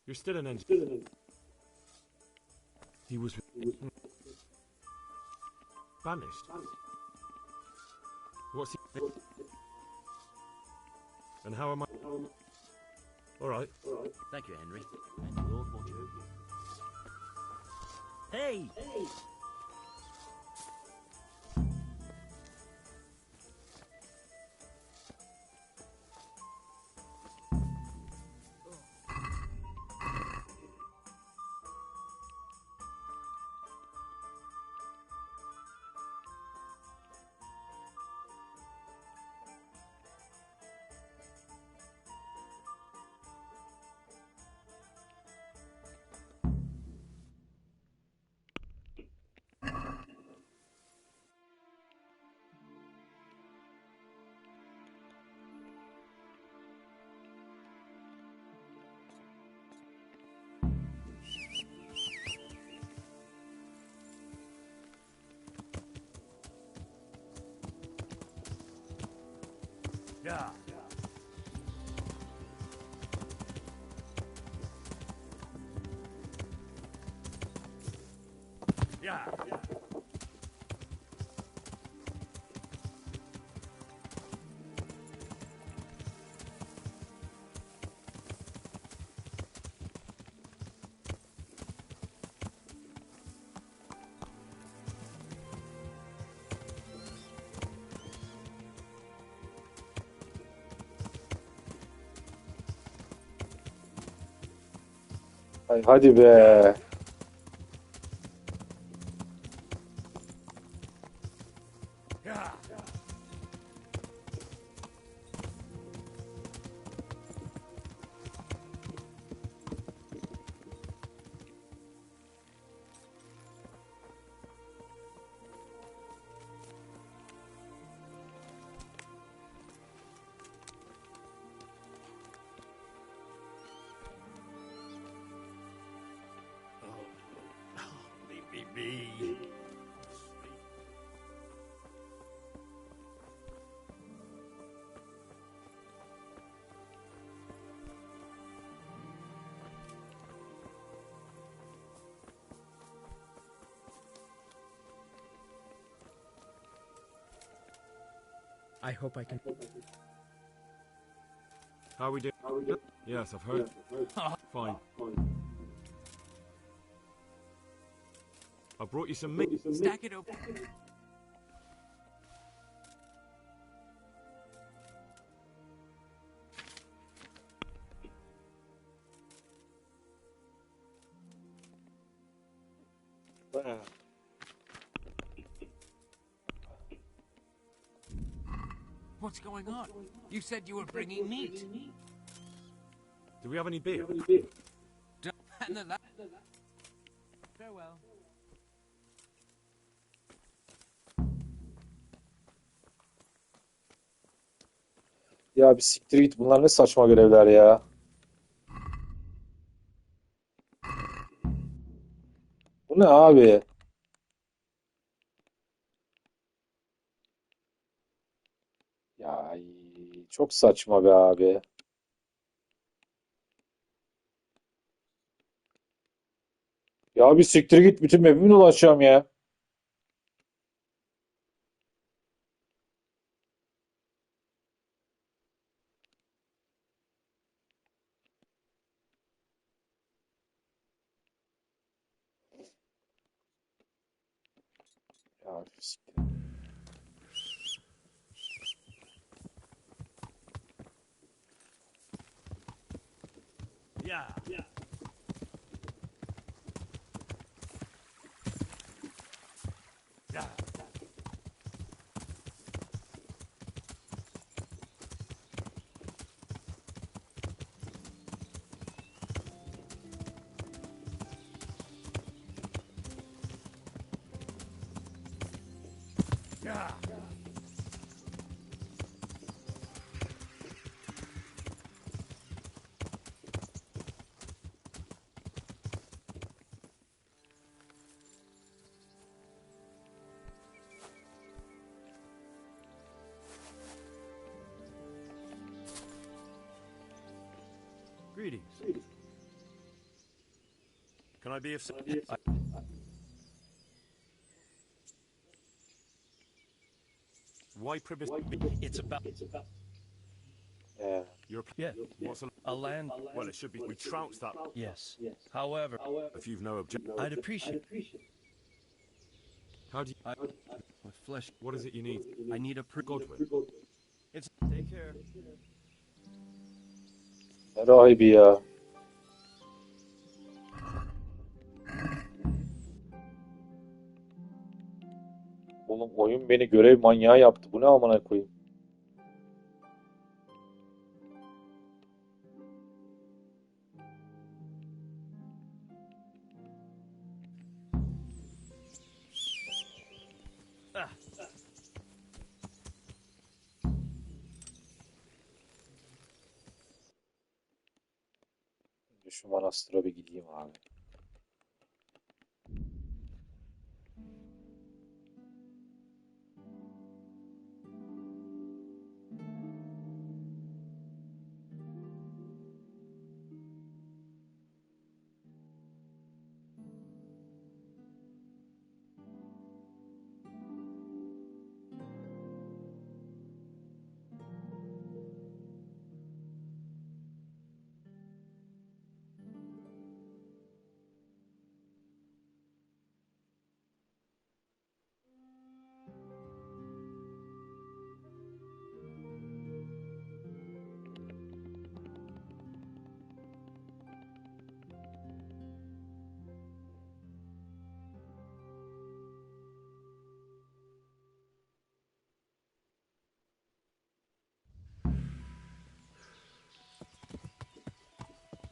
You're still an engineer. He was banished. What's he? And how am I? All right. Thank you, Henry. And the Lord watch over you. Hey! Yeah. Yeah. Ay, hadi be. Yeah. Leave me be. I hope I can. How are we doing? Yes, I've heard. Fine. I brought you some meat. Stack it up. What's going on? You said you were bringing meat. Do we have any beer? And the farewell. Ya bir siktir git. Bunlar ne saçma görevler ya. Bu ne abi? Ya ay, çok saçma be abi. Ya bir siktir git. Bütün map'i dolaşacağım ya. Ya bir siktir. Yeah. Yeah. Yeah. Yeah. Greetings. Can I be of service? Why Pribbis? It's about. Yeah. You're Yeah. What's A land. Well, it should be. We trounced that. Yes. However, If you've no objection. I'd appreciate. How do you? With flesh. What is it you need? I need a Godwin. It's. Take care. Ne rahibi ya. Oğlum oyun beni görev manyağı yaptı. Bu ne amına koyayım? Ah. Şu manastıra bir gideyim abi.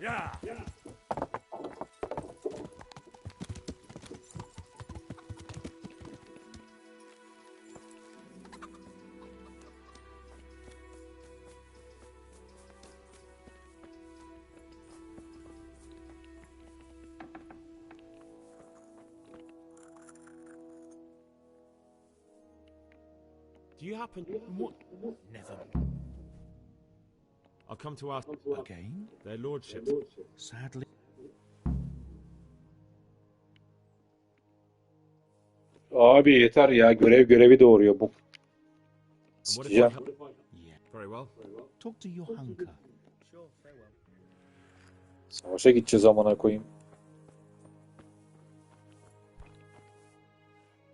Yeah. Do you happen... What? Never. I've come to ask... Again? Their lordships. Sadly. Abi yeter ya. Görevi doğuruyor bu. And what if I... Sikeceğim. Yeah. Very well. Talk to your hunker. Sure, farewell. Savaşa gideceğiz amına koyayım.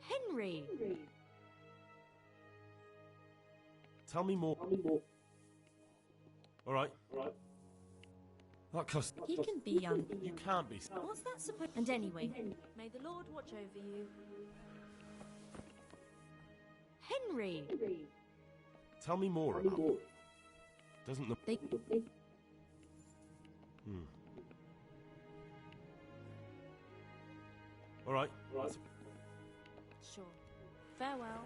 Henry! Tell me more. All right. That cost... He can be young. You can't be... What's that supposed... And anyway, may the Lord watch over you. Henry! Tell me more about... Doesn't the... They... All right. Sure. Farewell.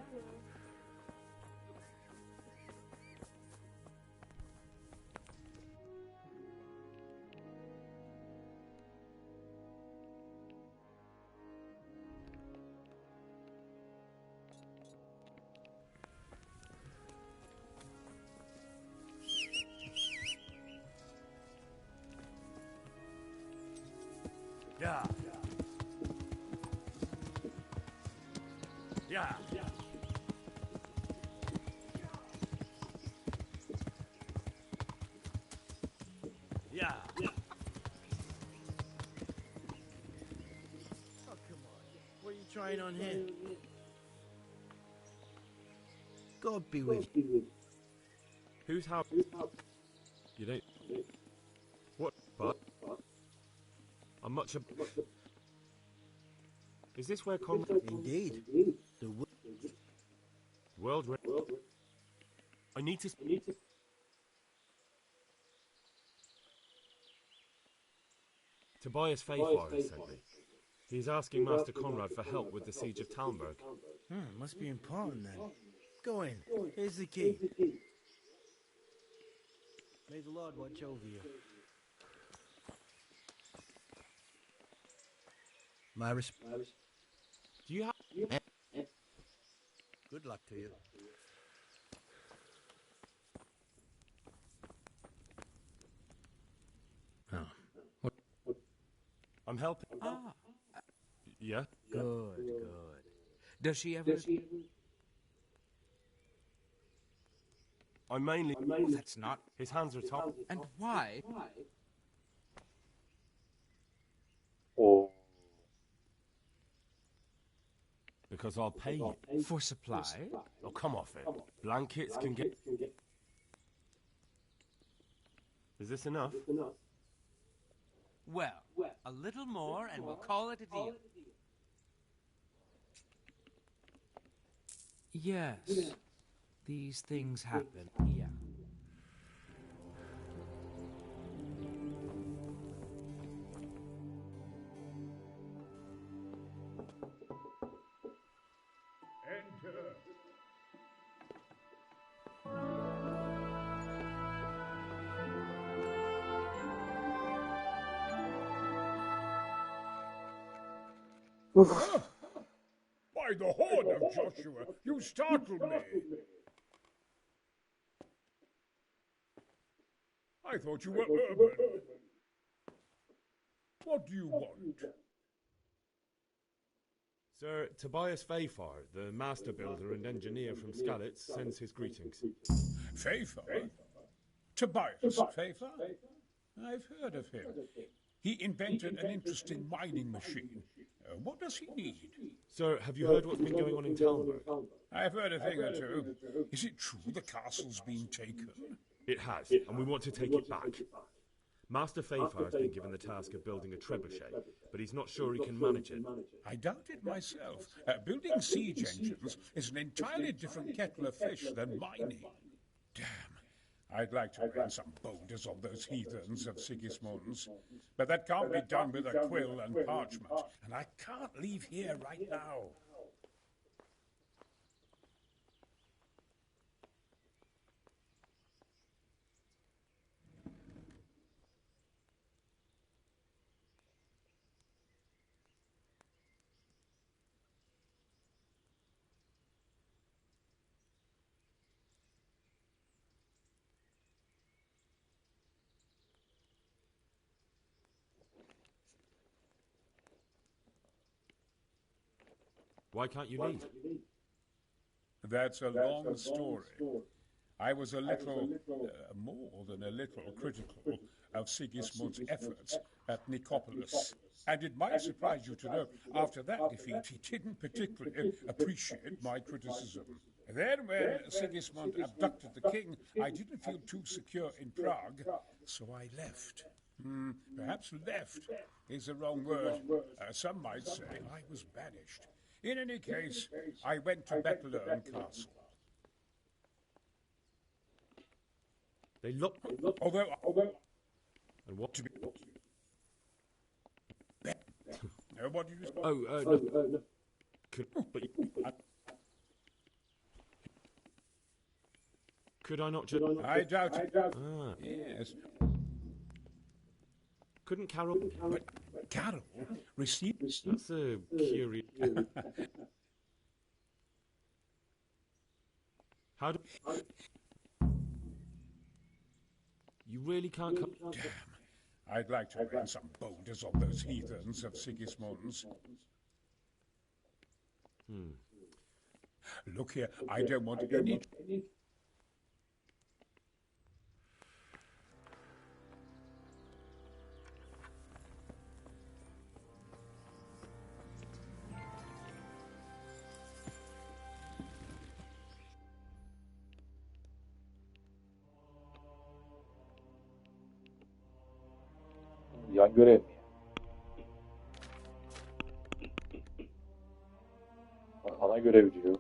Yeah. Yeah. Yeah. Oh, come on. What are you trying on here? God be with you. Who's how? You don't... What? But... I'm much... Is this where Conrad... Indeed. The World... I need to... Tobias Fayfar has sent me. He's asking Master Conrad for help with the siege of Talmberg. Must be important then. Go in. Here's the key. May the Lord watch over you. My respect. Do you have... Good luck to you. Oh. What? I'm helping. Yeah? Good, good. Does she ever... I mainly... Oh, that's not... His hands are tied. And why? Oh. Because I'll pay you. For supply? Oh, come off it. Blankets can get... Is this enough? Well, a little more and we'll call it a deal. Yes. These things happen. Yeah. Enter. By the horn of Joshua, you startled me. I thought you were urban. What do you want? Sir, Tobias Fayfar, the master builder and engineer from Skalitz, sends his greetings. Fayfar? Tobias Fayfar? I've heard of him. He invented an interesting mining machine. What does he need? Sir, have you heard what's been going on in Talmberg? I've heard a thing or two. Is it true the castle's been taken? It has, and we want to take it back. Master Fayfar has been given the task of building a trebuchet, but he's not sure he can manage it. I doubt it myself. Building siege engines is an entirely different kettle of fish than mining. Damn, I'd like to rain some boulders on those heathens of Sigismund's, but that can't be done with a quill and parchment, and I can't leave here right now. Why can't you leave? That's a long story. I was a little, more than a little, critical of Sigismund's efforts at Nicopolis. And it might surprise you to know, after that defeat, he didn't particularly appreciate my criticism. Then, when Sigismund abducted the king, I didn't feel too secure in Prague, so I left. Perhaps left is the wrong word. Some might say I was banished. In any case, I went to Bettelern Castle. They look... Although... And what... What did you say? No. Could I not just... I doubt it. Ah. Yes. Couldn't Carol... But Carol received... That's a curious... How do... You really can't come... Damn. I'd like to rain some boulders on those heathens of Sigismund's. Look here, I don't want any... Yan görev mi? Ana görev diyor.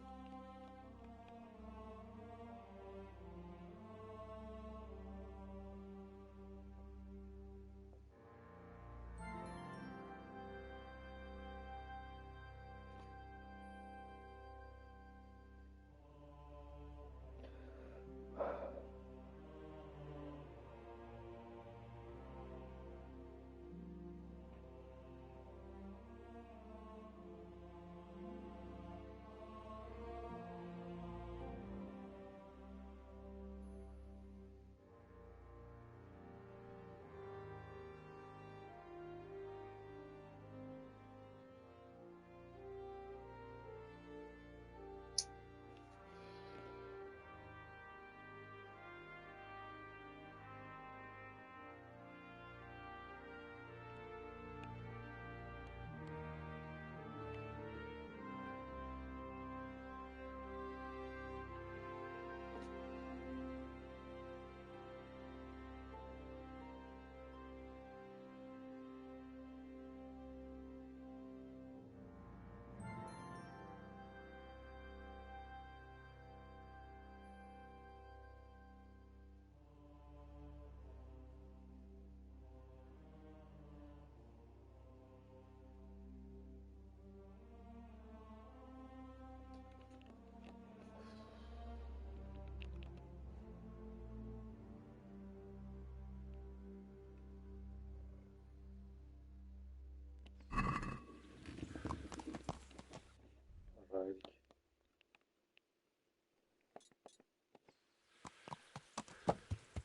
Right.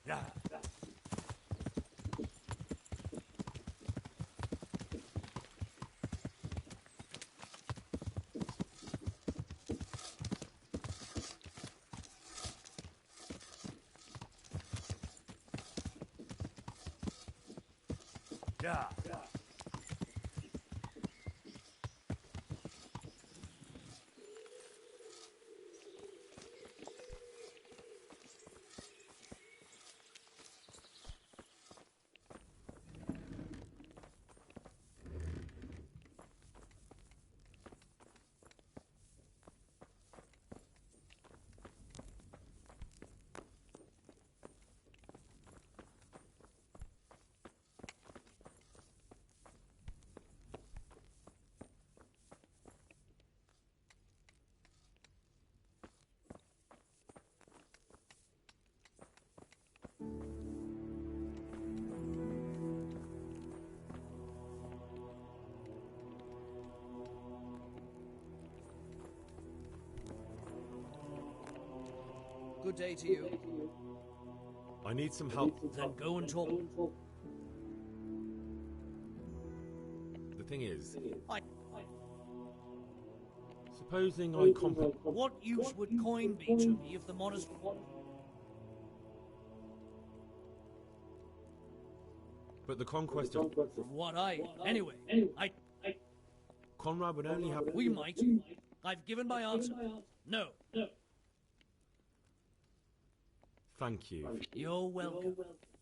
Yeah. Yeah. Good day to you. I need some help. Then go and talk. The thing is, I... supposing I What use would coin be to me if the monastery... But the conquest of... From what Anyway, Conrad would only have... We might. I've given my answer. No. Thank you. You're welcome.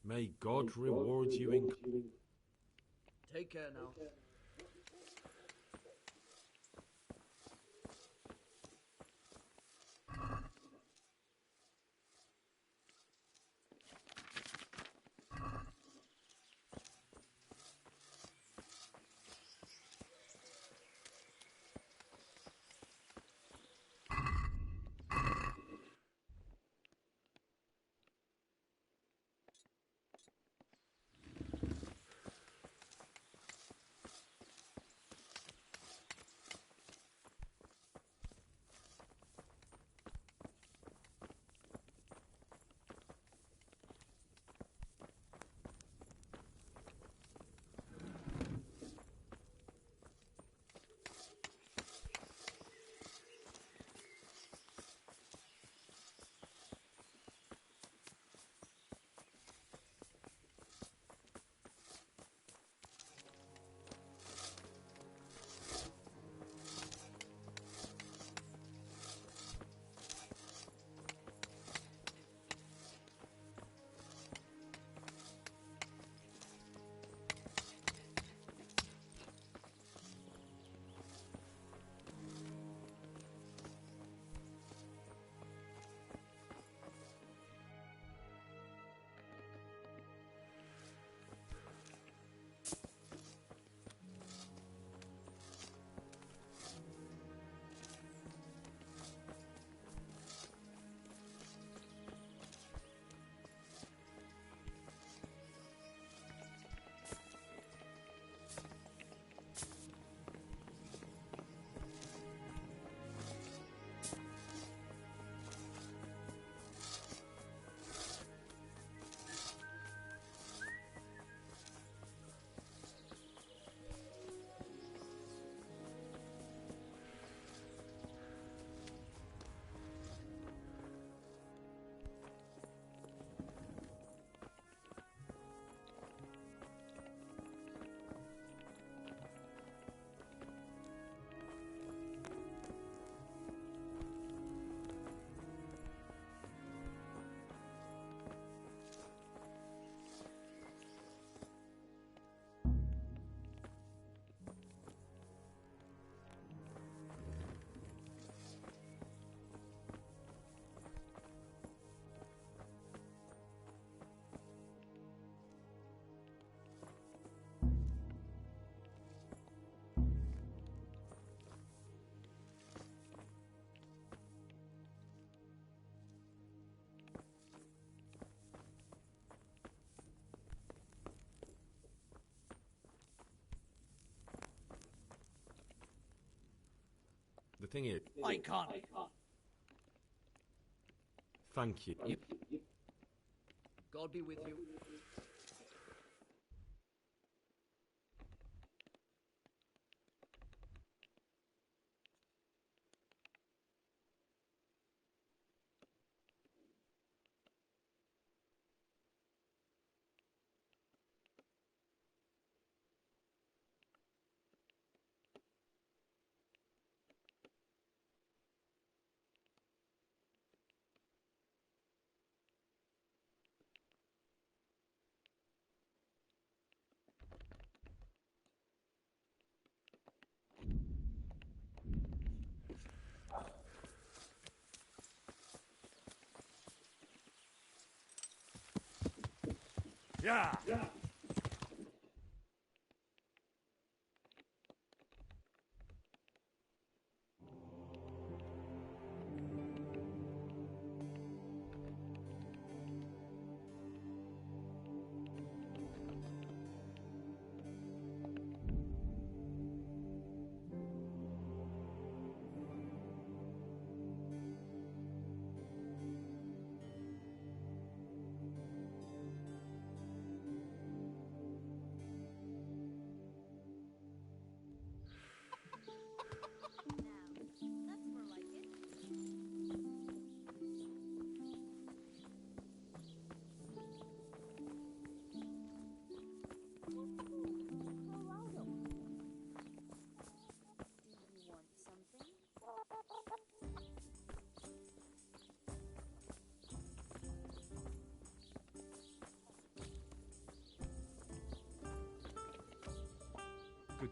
May God reward you in... Take care now. The thing is... I can't. Thank you. God be with you. Yeah.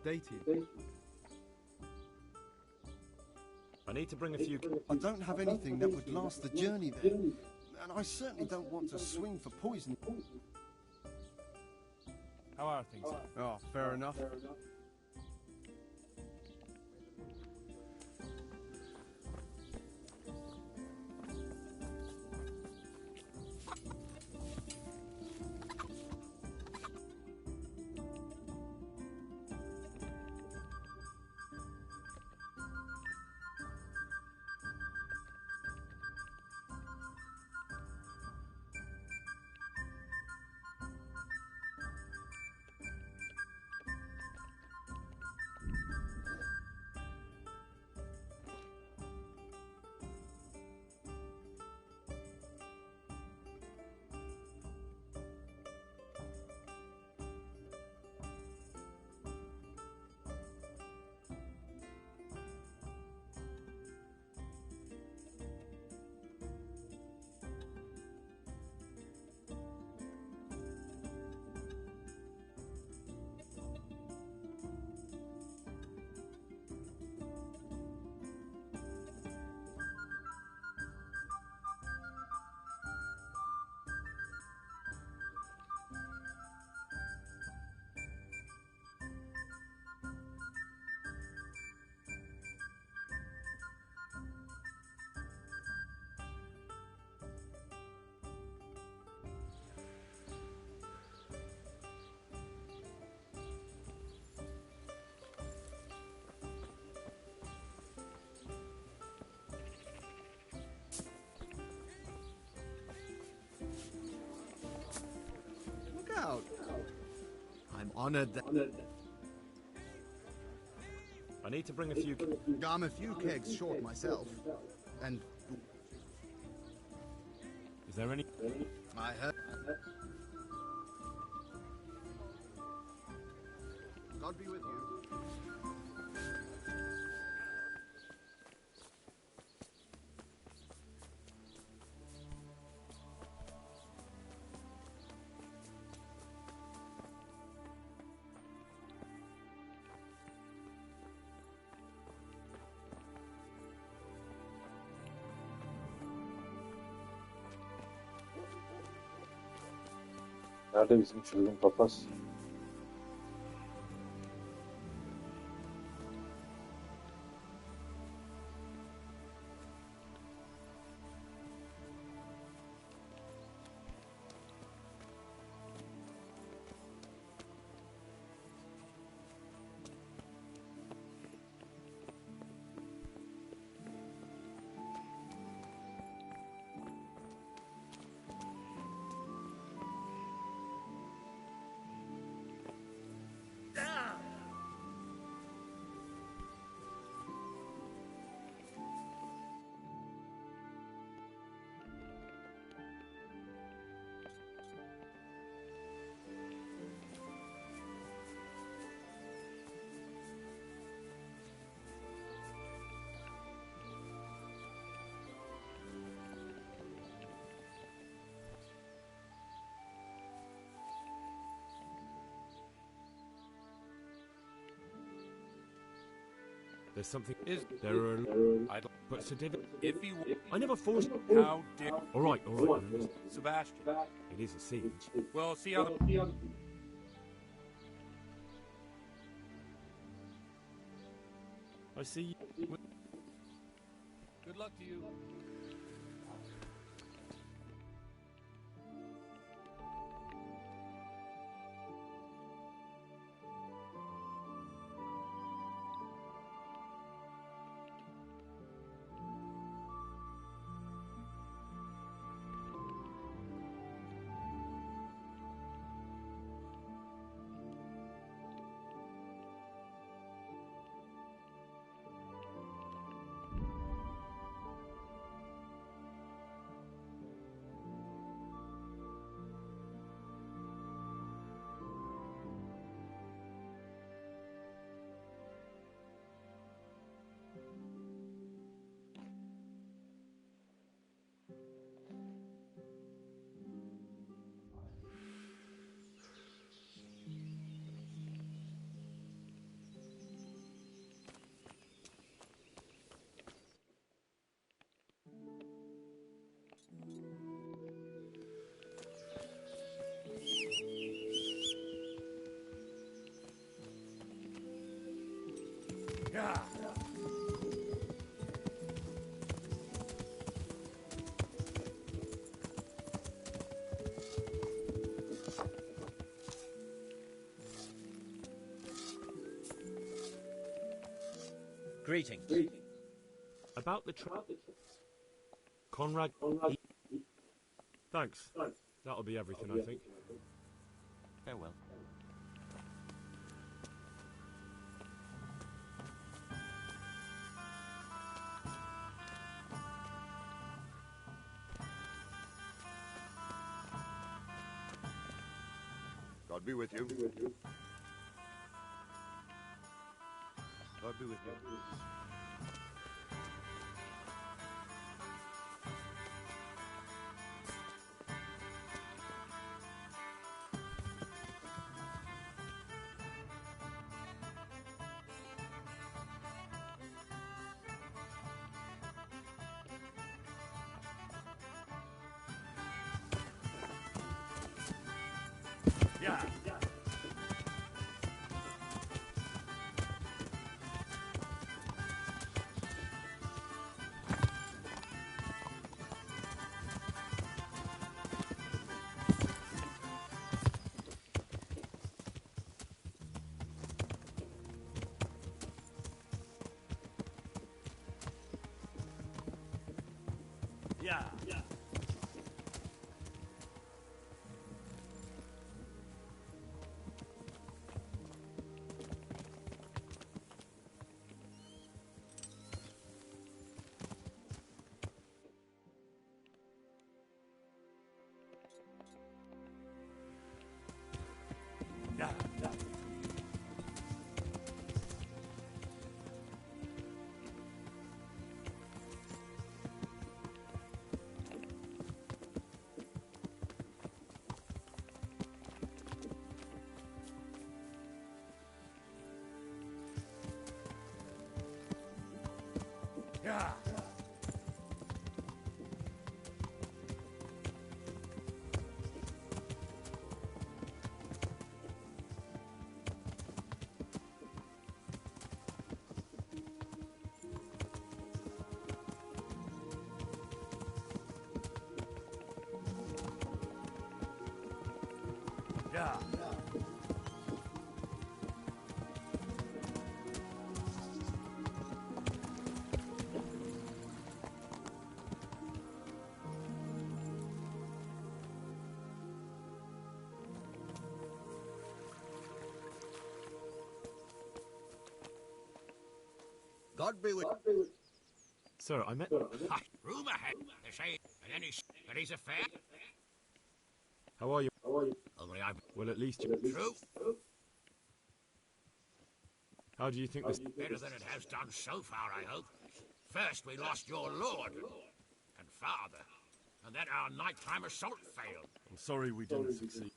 dated. I need to bring a few... I don't have anything that would last the journey there. And I certainly don't want to swing for poison. How are things? Oh, fair enough. Look out! I'm honored that... I need to bring a few... I'm a few kegs short myself. And... Is there any... I heard... God be with you. Nerede bizim çılgın papaz? There's something... There are... I'd but Sir David... If you... I never forced... How dare... All right. Sebastian. It is a siege. Well, see how the... I see... Good luck to you. Yeah. Greetings. About the Conrad. Thanks. That'll be everything, I think. Farewell. God be with you. God be with you. Yeah. Yeah. Yeah. Yeah. Yeah. Yeah. Yeah. God be with Sir, I met. Ha! Rumour had they say, and then but he's a fair. How are you? Only I've Well, at least you. true. How do you think this? Better than it has done so far, I hope. First, we lost your lord and father, and then our nighttime assault failed. I'm sorry we didn't succeed.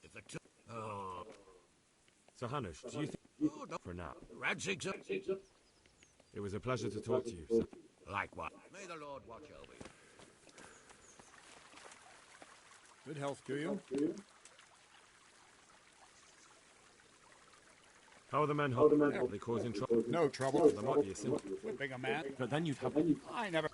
If the two... Oh... So, Hanush, do you think? Oh, no. For now. Radzig's up. It was a pleasure to talk to you, sir. Likewise. May the Lord watch over you. Good health to you. How are the men? Are they causing trouble? No trouble. There might be a sin. Whipping a man. But then you'd have. I never.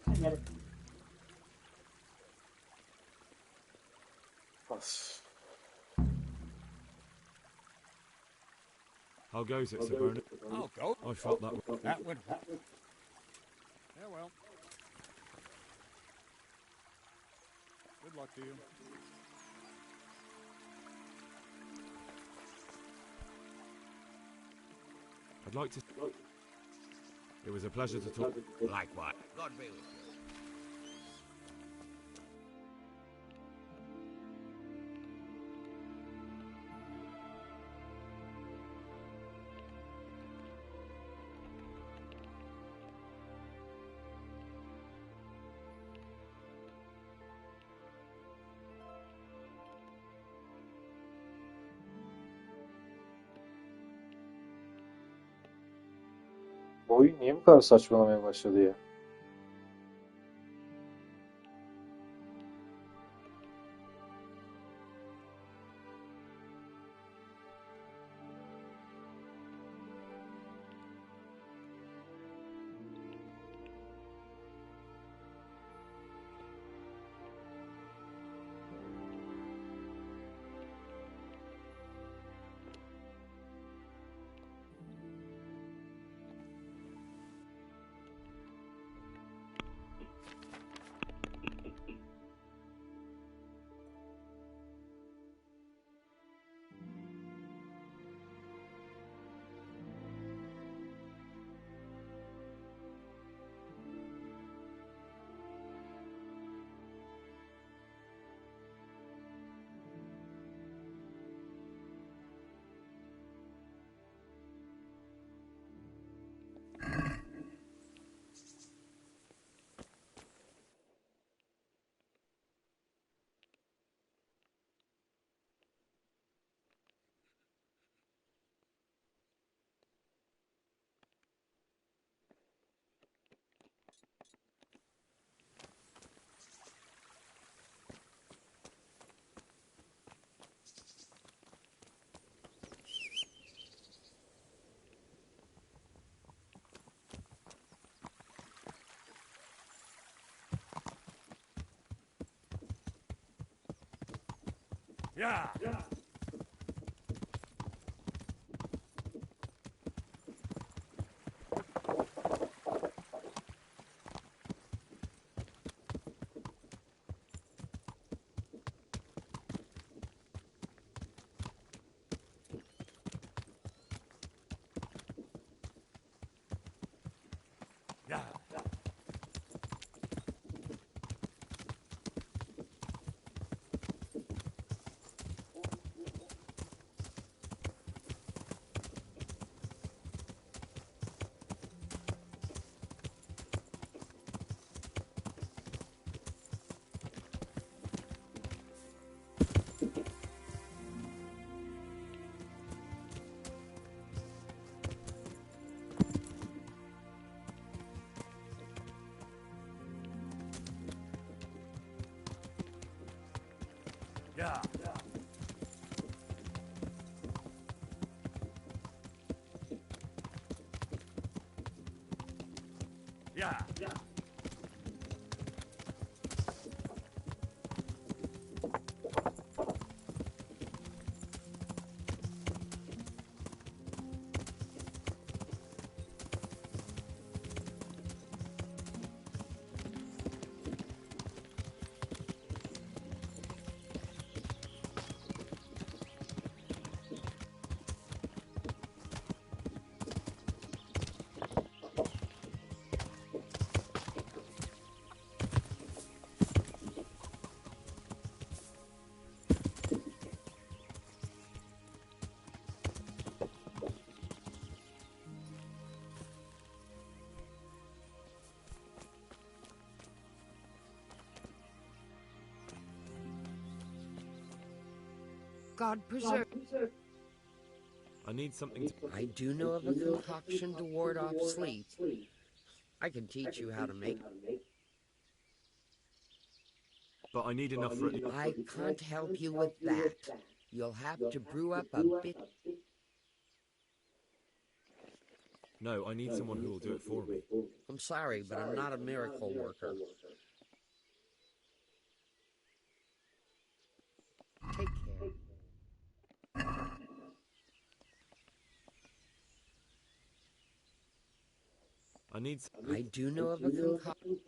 How goes it, Sir Bernard? I'll go. I felt that way. That would. Yeah, well. Good luck to you. I'd like to. It was a pleasure to talk. Likewise. God be with you. Bu oyun niye bu kadar saçmalamaya başladı ya? Yeah. Yeah. Yeah. Yeah. Yeah. God preserve. I need something to... I do know of a concoction to ward off sleep. I can teach you how to make. But I need enough for... I can't help you with that. You'll have to brew up a bit. No, I need someone who will do it for me. I'm sorry, but I'm not a miracle worker. Take care. I do know of a concoction.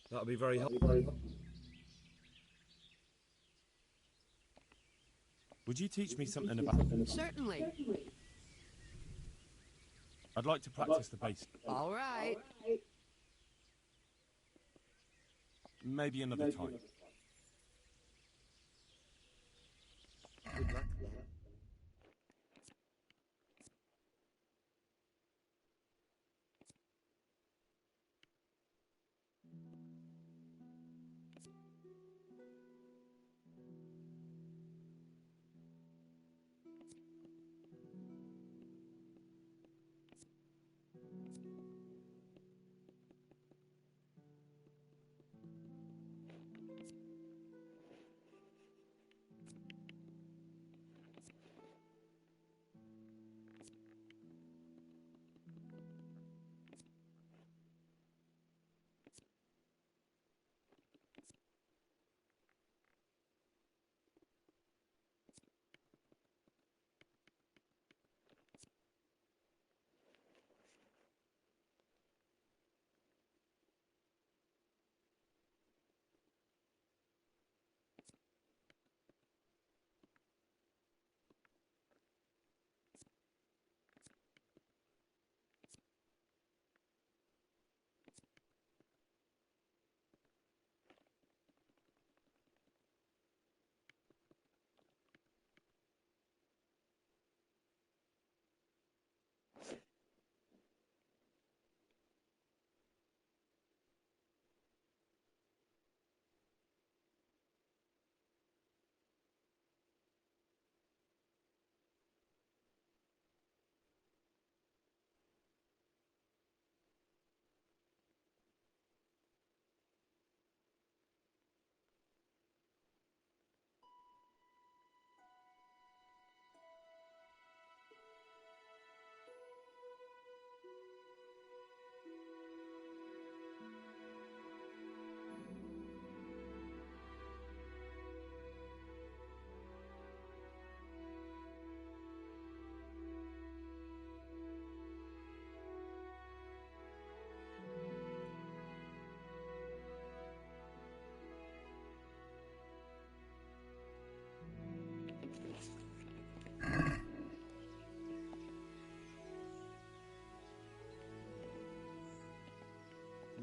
That'll be very helpful. Would you teach me something about... Certainly. I'd like to practice the basics. All right. Maybe another time. Good luck then.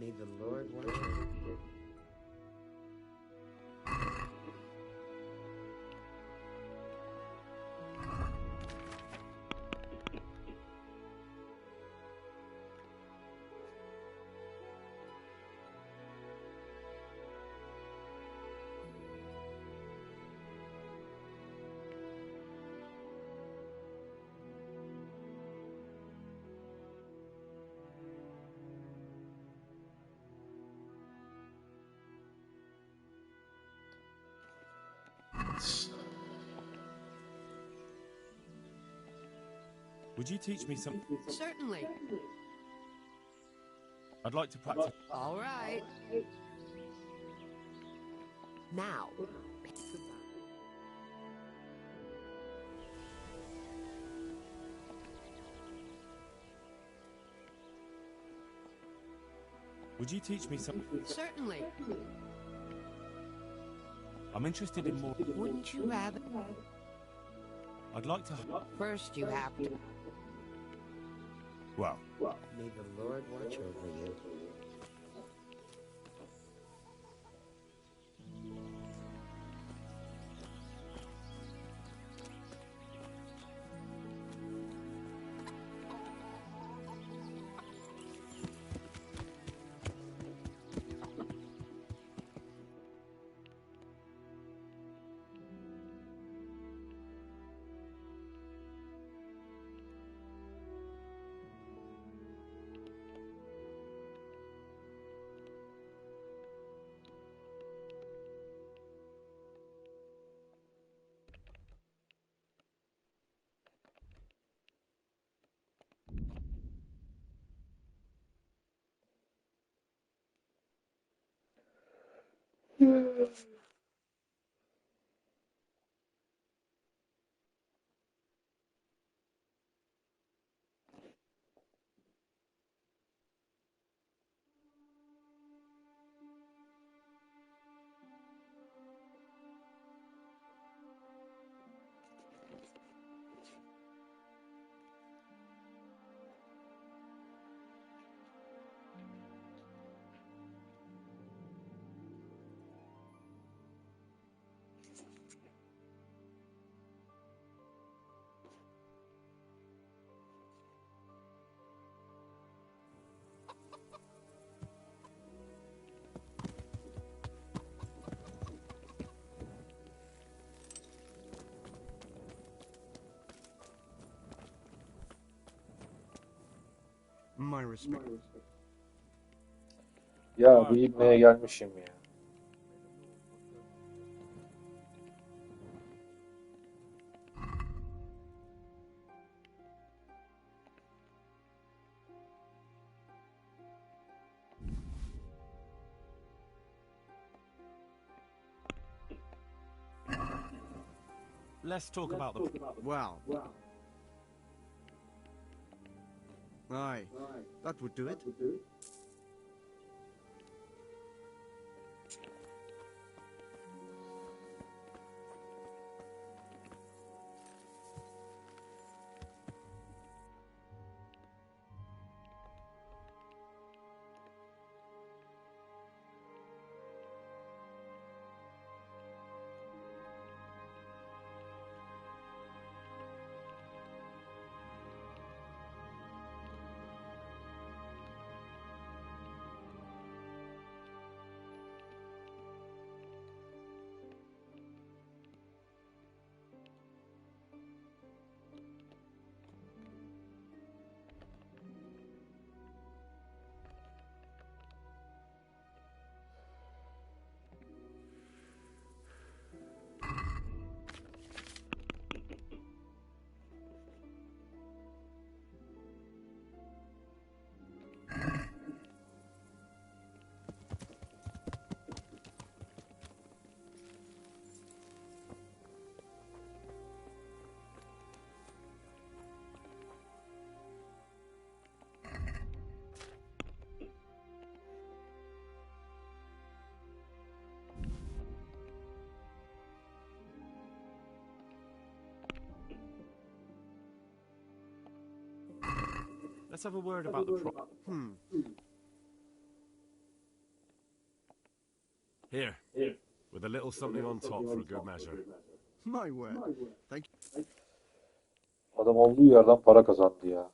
May the Lord watch over you. Would you teach me some? Certainly. I'd like to practice. All right. Now. Would you teach me some? Certainly. I'm interested in more. Wouldn't you rather? I'd like to. First, you have to. Well. May the Lord watch over you. My respect. Ya bir ibneye gelmişim ya. Let's talk about the. Well. Aye, that would do it. Let's have a word about the pro. Here, with a little something on top for a good measure. My word. Thank you. Adam olduğu yerden para kazandı ya.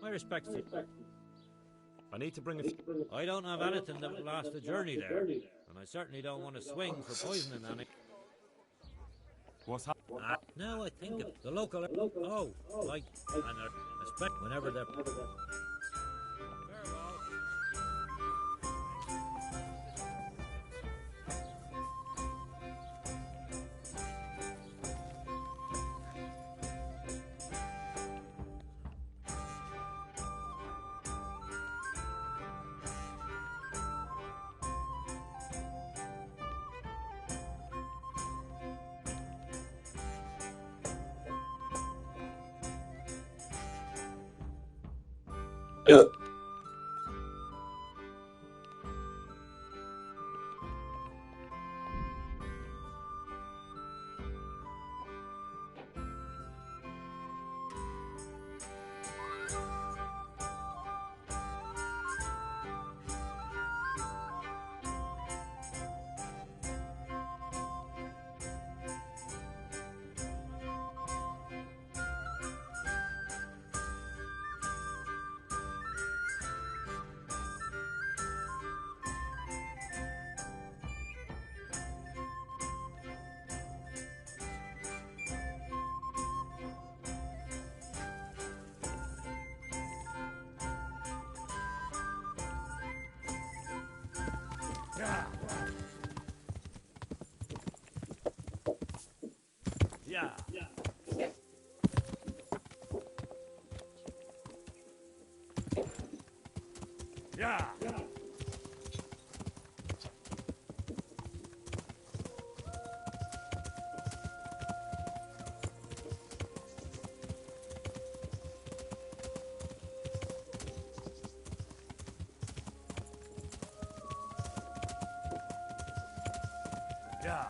My respects to you. I need to bring a... I don't have anything that will last a journey there, and I certainly don't want to swing for poisoning any. What's happening? Now I think of the local... Oh, like... And especially whenever they're... Yeah. Yeah. Yeah. Yeah.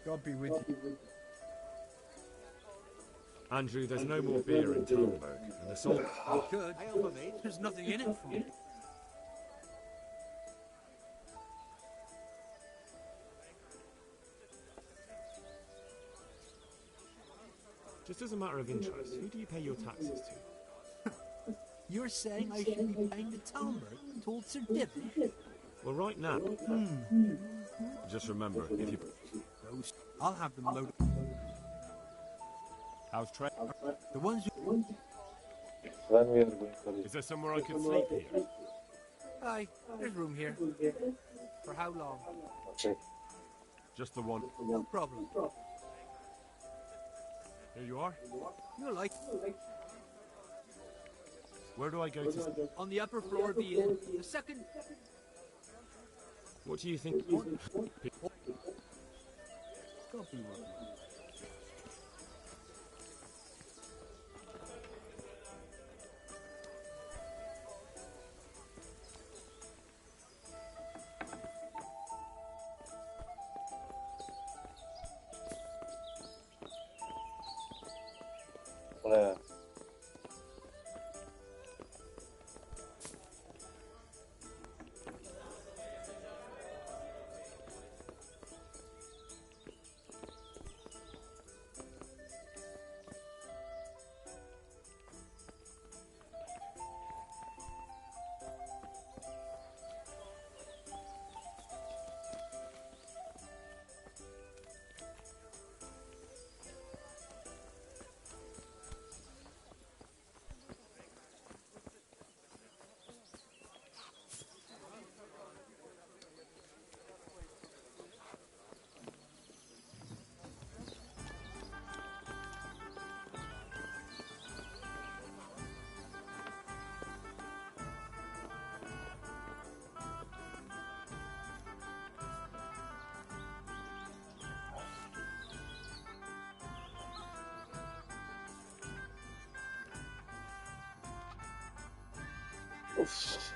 God be with you. Andrew, there's no more beer in Talmberg, and the salt... Good. There's nothing in it for me. Just as a matter of interest, who do you pay your taxes to? You're saying I should be paying the Talmberg told Sir Divish? Well, right now. Just remember, if you... I'll have them loaded. How's Trey? The ones who... When we are going for it. Is there somewhere I could sleep here? Aye, there's room here. For how long? Okay. Just the one. No problem. Here you are. You'll like. Where do I go to sleep? On the upper floor of the inn. The second... What do you think? God be with you. Bu ne ya? Of.